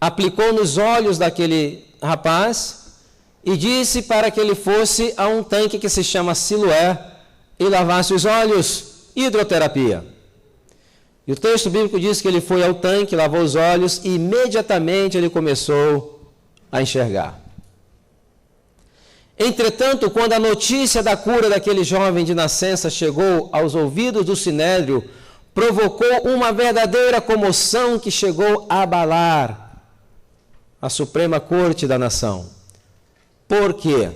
[SPEAKER 1] aplicou nos olhos daquele rapaz e disse para que ele fosse a um tanque que se chama Siloé e lavasse os olhos, hidroterapia. E o texto bíblico diz que ele foi ao tanque, lavou os olhos e imediatamente ele começou a enxergar. Entretanto, quando a notícia da cura daquele jovem de nascença chegou aos ouvidos do Sinédrio, provocou uma verdadeira comoção que chegou a abalar a Suprema Corte da nação. Por quê?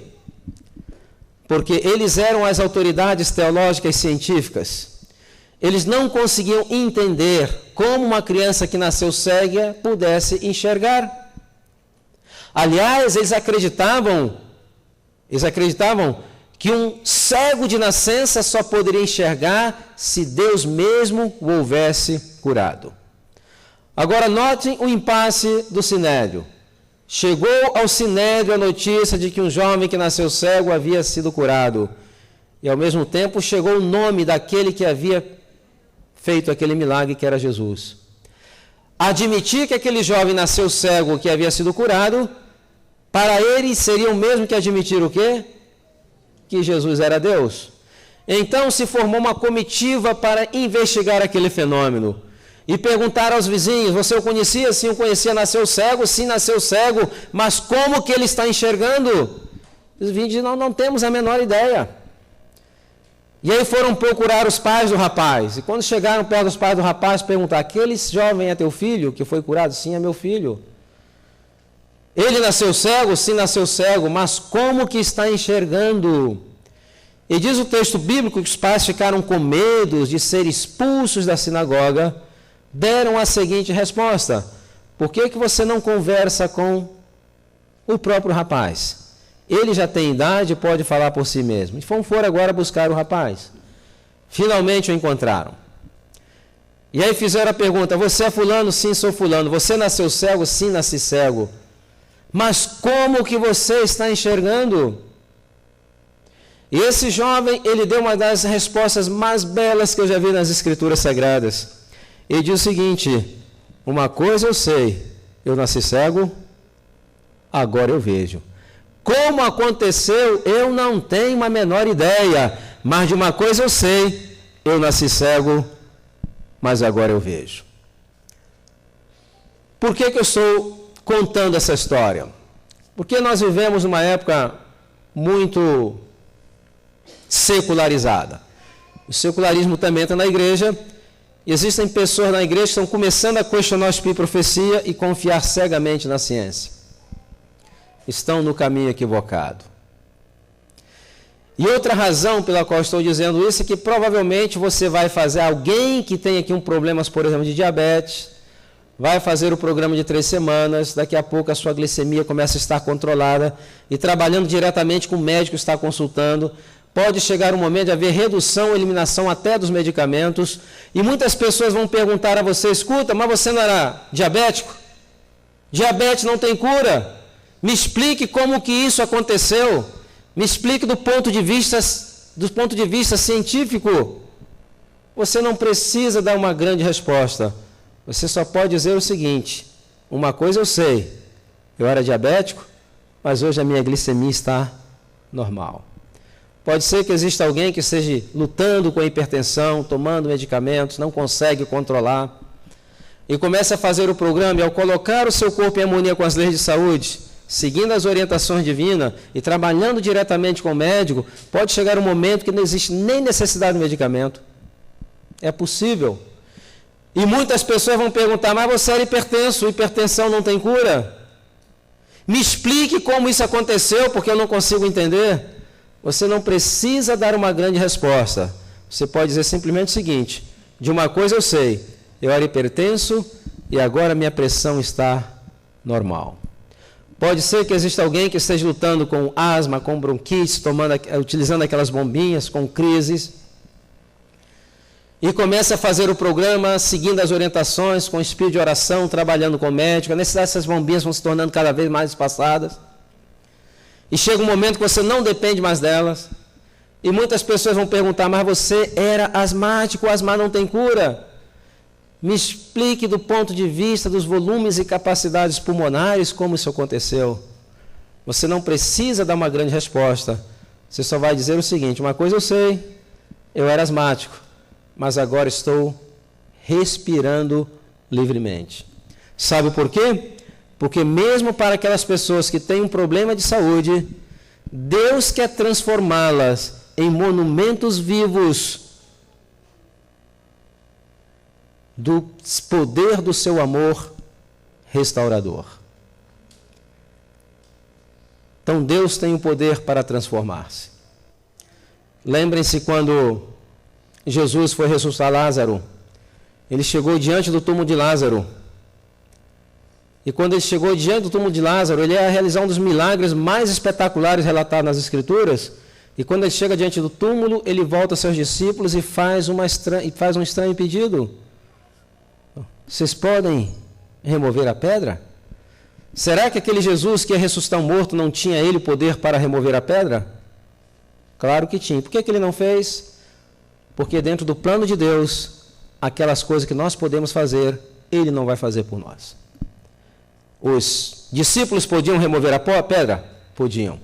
[SPEAKER 1] Porque eles eram as autoridades teológicas e científicas. Eles não conseguiam entender como uma criança que nasceu cega pudesse enxergar. Aliás, eles acreditavam que um cego de nascença só poderia enxergar se Deus mesmo o houvesse curado. Agora notem o impasse do Sinédrio. Chegou ao Sinédrio a notícia de que um jovem que nasceu cego havia sido curado. E ao mesmo tempo chegou o nome daquele que havia feito aquele milagre, que era Jesus. Admitir que aquele jovem nasceu cego, que havia sido curado, para ele seria o mesmo que admitir o quê? Que Jesus era Deus. Então se formou uma comitiva para investigar aquele fenômeno e perguntar aos vizinhos, você o conhecia? Sim, o conhecia, nasceu cego? Sim, nasceu cego, mas como que ele está enxergando? Os vizinhos dizem, não temos a menor ideia. E aí foram procurar os pais do rapaz, e quando chegaram perto dos pais do rapaz, perguntaram, aquele jovem é teu filho que foi curado? Sim, é meu filho. Ele nasceu cego? Sim, nasceu cego, mas como que está enxergando? E diz o texto bíblico que os pais ficaram com medo de ser expulsos da sinagoga, deram a seguinte resposta, por que você não conversa com o próprio rapaz? Ele já tem idade e pode falar por si mesmo. E foram agora buscar o rapaz. Finalmente o encontraram. E aí fizeram a pergunta, você é fulano? Sim, sou fulano. Você nasceu cego? Sim, nasci cego. Mas como que você está enxergando? E esse jovem, ele deu uma das respostas mais belas que eu já vi nas Escrituras Sagradas. Ele diz o seguinte, uma coisa eu sei, eu nasci cego, agora eu vejo. Como aconteceu, eu não tenho a menor ideia, mas de uma coisa eu sei, eu nasci cego, mas agora eu vejo. Por que eu estou contando essa história? Porque nós vivemos uma época muito secularizada. O secularismo também está na igreja, e existem pessoas na igreja que estão começando a questionar o espírito de profecia e confiar cegamente na ciência. Estão no caminho equivocado. E outra razão pela qual estou dizendo isso é que provavelmente você vai fazer, alguém que tem aqui um problema, por exemplo, de diabetes, vai fazer o programa de 3 semanas, daqui a pouco a sua glicemia começa a estar controlada, e trabalhando diretamente com o médico que está consultando, pode chegar um momento de haver redução, eliminação até dos medicamentos, e muitas pessoas vão perguntar a você, escuta, mas você não era diabético? Diabetes não tem cura. Me explique como que isso aconteceu. Me explique do ponto de vista científico. Você não precisa dar uma grande resposta. Você só pode dizer o seguinte: uma coisa eu sei, eu era diabético, mas hoje a minha glicemia está normal. Pode ser que exista alguém que esteja lutando com a hipertensão, tomando medicamentos, não consegue controlar, e comece a fazer o programa, e ao colocar o seu corpo em harmonia com as leis de saúde, seguindo as orientações divinas e trabalhando diretamente com o médico, pode chegar um momento que não existe nem necessidade de medicamento. É possível. E muitas pessoas vão perguntar: mas você era hipertenso, hipertensão não tem cura? Me explique como isso aconteceu, porque eu não consigo entender. Você não precisa dar uma grande resposta. Você pode dizer simplesmente o seguinte: de uma coisa eu sei, eu era hipertenso e agora minha pressão está normal. Pode ser que exista alguém que esteja lutando com asma, com bronquite, utilizando aquelas bombinhas, com crises, e comece a fazer o programa seguindo as orientações, com espírito de oração, trabalhando com o médico. A necessidade dessas bombinhas vão se tornando cada vez mais espaçadas. E chega um momento que você não depende mais delas. E muitas pessoas vão perguntar: mas você era asmático, o asma não tem cura? Me explique do ponto de vista dos volumes e capacidades pulmonares como isso aconteceu. Você não precisa dar uma grande resposta. Você só vai dizer o seguinte: uma coisa eu sei, eu era asmático, mas agora estou respirando livremente. Sabe por quê? Porque mesmo para aquelas pessoas que têm um problema de saúde, Deus quer transformá-las em monumentos vivos do poder do seu amor restaurador. Então Deus tem o poder para transformar-se. Lembrem-se quando Jesus foi ressuscitar Lázaro, ele chegou diante do túmulo de Lázaro. E quando ele chegou diante do túmulo de Lázaro, ele ia realizar um dos milagres mais espetaculares relatados nas Escrituras. E quando ele chega diante do túmulo, ele volta aos seus discípulos e faz um estranho pedido: vocês podem remover a pedra? Será que aquele Jesus que ia ressuscitar um morto não tinha ele o poder para remover a pedra? Claro que tinha. Por que ele não fez? Porque dentro do plano de Deus, aquelas coisas que nós podemos fazer, ele não vai fazer por nós. Os discípulos podiam remover a pedra? Podiam.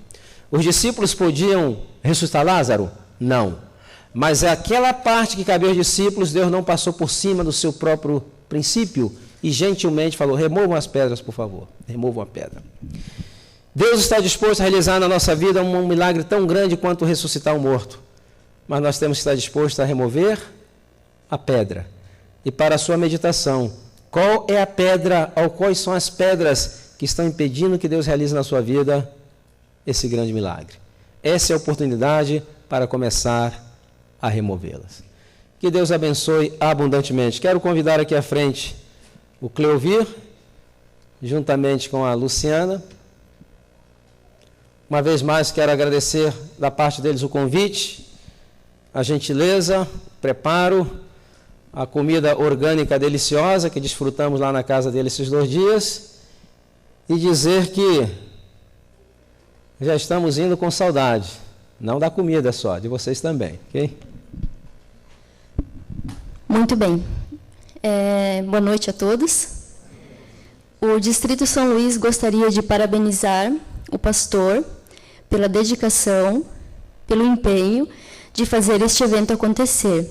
[SPEAKER 1] Os discípulos podiam ressuscitar Lázaro? Não. Mas aquela parte que cabia aos discípulos, Deus não passou por cima do seu próprio princípio e gentilmente falou: removam as pedras, por favor. Removam a pedra. Deus está disposto a realizar na nossa vida um milagre tão grande quanto ressuscitar um morto. Mas nós temos que estar dispostos a remover a pedra. E para a sua meditação, qual é a pedra, ou quais são as pedras que estão impedindo que Deus realize na sua vida esse grande milagre? Essa é a oportunidade para começar a removê-las. Que Deus abençoe abundantemente. Quero convidar aqui à frente o Cleovir, juntamente com a Luciana. Uma vez mais quero agradecer da parte deles o convite, a gentileza, o preparo, a comida orgânica deliciosa que desfrutamos lá na casa deles esses 2 dias, e dizer que já estamos indo com saudade, não da comida só, de vocês também, ok?
[SPEAKER 5] Muito bem. Boa noite a todos. O Distrito São Luís gostaria de parabenizar o pastor pela dedicação, pelo empenho de fazer este evento acontecer.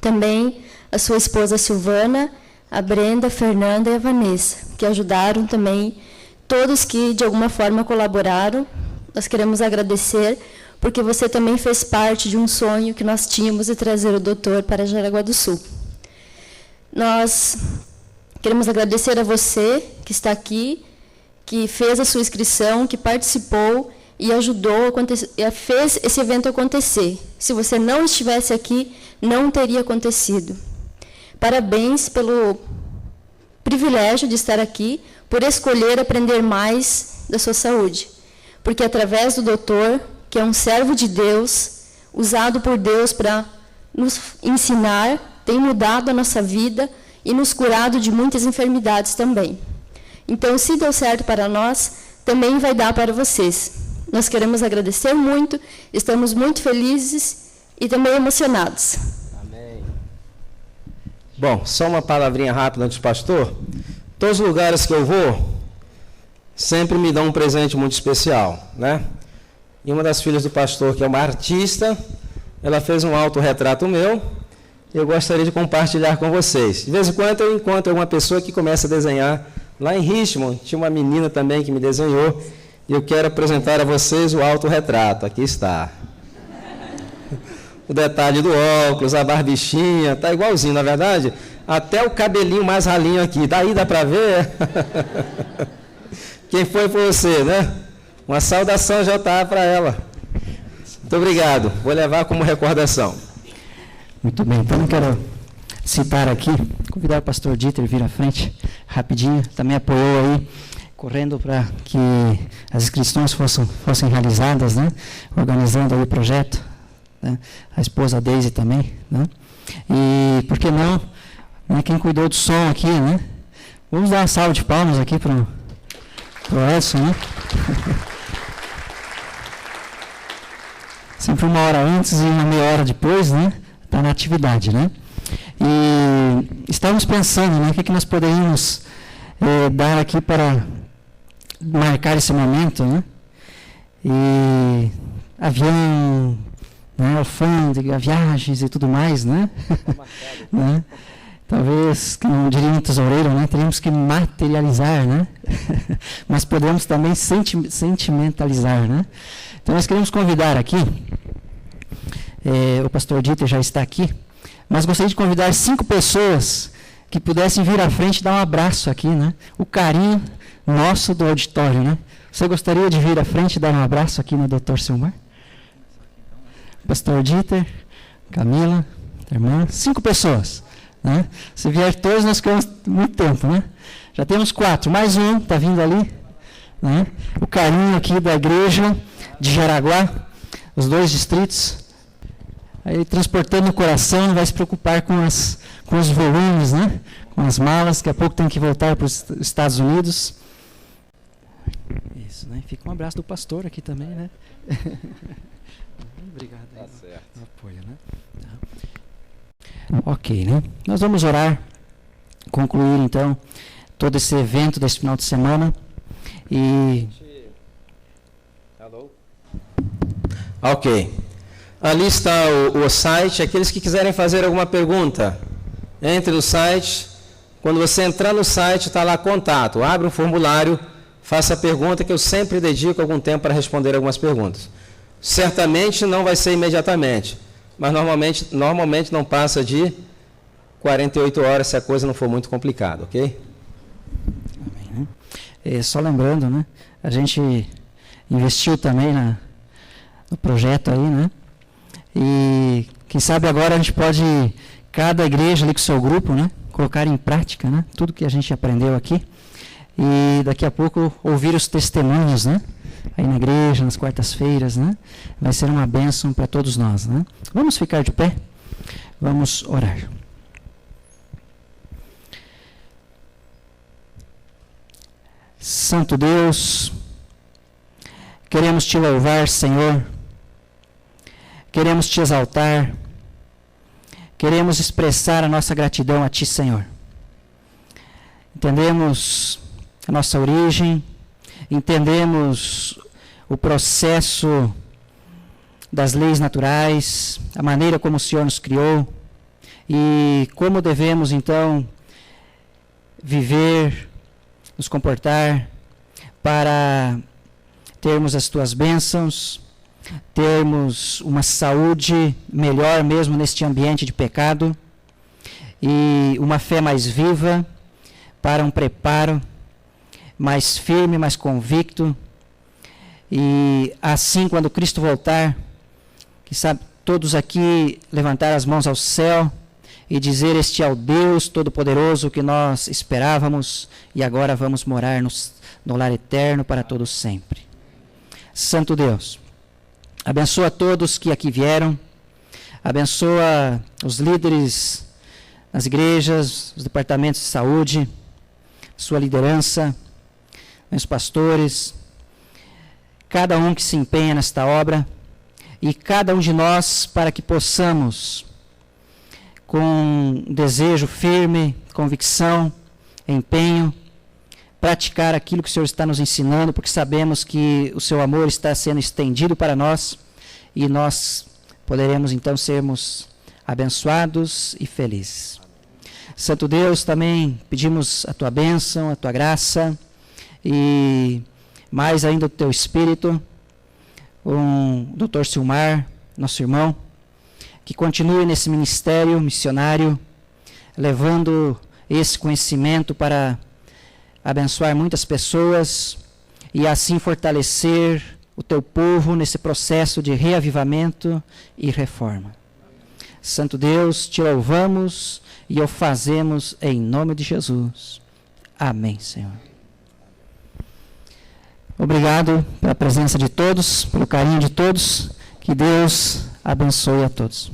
[SPEAKER 5] Também a sua esposa Silvana, a Brenda, a Fernanda e a Vanessa, que ajudaram também, todos que de alguma forma colaboraram. Nós queremos agradecer, porque você também fez parte de um sonho que nós tínhamos de trazer o doutor para Jaraguá do Sul. Nós queremos agradecer a você que está aqui, que fez a sua inscrição, que participou e ajudou, fez esse evento acontecer. Se você não estivesse aqui, não teria acontecido. Parabéns pelo privilégio de estar aqui, por escolher aprender mais da sua saúde. Porque através do doutor, que é um servo de Deus, usado por Deus para nos ensinar, tem mudado a nossa vida e nos curado de muitas enfermidades também. Então, se deu certo para nós, também vai dar para vocês. Nós queremos agradecer muito, estamos muito felizes e também emocionados.
[SPEAKER 1] Amém. Bom, só uma palavrinha rápida antes do pastor. Todos os lugares que eu vou, sempre me dão um presente muito especial, né? E uma das filhas do pastor, que é uma artista, ela fez um autorretrato meu, e eu gostaria de compartilhar com vocês. De vez em quando eu encontro alguma pessoa que começa a desenhar. Lá em Richmond, tinha uma menina também que me desenhou, e eu quero apresentar a vocês o autorretrato. Aqui está. O detalhe do óculos, a barbichinha, está igualzinho, na verdade. Até o cabelinho mais ralinho aqui. Daí dá para ver? Quem foi você, né? Uma saudação já está para ela. Muito obrigado. Vou levar como recordação.
[SPEAKER 6] Muito bem, então eu quero citar aqui, convidar o pastor Dieter a vir à frente rapidinho, também apoiou aí, correndo para que as inscrições fossem realizadas, né? Organizando aí o projeto, né? A esposa Deise também, né? E, por que não, né? Quem cuidou do som aqui, né? Vamos dar uma salva de palmas aqui para o Edson, né? Sempre 1 hora antes e uma meia hora depois, né? Está na atividade, né? E estávamos pensando, né? O que nós poderíamos dar aqui para marcar esse momento, né? E avião, né? Alfândega, viagens e tudo mais, né? Né? Talvez, como diria um tesoureiro, né? Teríamos que materializar, né? Mas podemos também sentimentalizar, né? Então, nós queremos convidar aqui, o pastor Dieter já está aqui, mas gostaria de convidar 5 pessoas que pudessem vir à frente e dar um abraço aqui, né? O carinho nosso do auditório, né? Você gostaria de vir à frente e dar um abraço aqui no Dr. Silmar? Pastor Dieter, Camila, irmã, 5 pessoas, né? Se vier todos, nós ficamos muito tempo, né? Já temos 4, mais um, está vindo ali, né? O carinho aqui da igreja de Jaraguá, os 2 distritos, aí transportando o coração, não vai se preocupar com os volumes, né? Com as malas, daqui a pouco tem que voltar para os Estados Unidos. Isso, né? Fica um abraço do pastor aqui também, né? Obrigado aí pelo apoio, né? Tá. Ok, né? Nós vamos orar, concluir então todo esse evento desse final de semana e...
[SPEAKER 1] Ok. Ali está o site. Aqueles que quiserem fazer alguma pergunta, entre no site. Quando você entrar no site, está lá contato. Abre um formulário, faça a pergunta, que eu sempre dedico algum tempo para responder algumas perguntas. Certamente não vai ser imediatamente, mas normalmente não passa de 48 horas, se a coisa não for muito complicada, ok?
[SPEAKER 6] Amém, né? Só lembrando, né? A gente investiu também no projeto aí, né? E quem sabe agora a gente pode, cada igreja ali com o seu grupo, né? Colocar em prática, né? Tudo que a gente aprendeu aqui. E daqui a pouco ouvir os testemunhos, né? Aí na igreja, nas quartas-feiras, né? Vai ser uma bênção para todos nós, né? Vamos ficar de pé? Vamos orar. Santo Deus, queremos te louvar, Senhor. Queremos te exaltar. Queremos expressar a nossa gratidão a ti, Senhor. Entendemos a nossa origem, entendemos o processo das leis naturais, a maneira como o Senhor nos criou e como devemos, então, viver, nos comportar para termos as tuas bênçãos, termos uma saúde melhor mesmo neste ambiente de pecado e uma fé mais viva para um preparo mais firme, mais convicto. E assim, quando Cristo voltar, que sabe, todos aqui levantar as mãos ao céu e dizer: este é o Deus Todo-Poderoso que nós esperávamos e agora vamos morar no lar eterno para todos sempre. Santo Deus, abençoa todos que aqui vieram, abençoa os líderes das igrejas, os departamentos de saúde, sua liderança, meus pastores, cada um que se empenha nesta obra, e cada um de nós para que possamos, com desejo firme, convicção, empenho, praticar aquilo que o Senhor está nos ensinando, porque sabemos que o seu amor está sendo estendido para nós, e nós poderemos então sermos abençoados e felizes. Santo Deus, também pedimos a tua bênção, a tua graça, e mais ainda o teu Espírito, o Dr. Silmar, nosso irmão, que continue nesse ministério missionário, levando esse conhecimento para abençoar muitas pessoas e assim fortalecer o teu povo nesse processo de reavivamento e reforma. Santo Deus, te louvamos e o fazemos em nome de Jesus. Amém, Senhor. Obrigado pela presença de todos, pelo carinho de todos. Que Deus abençoe a todos.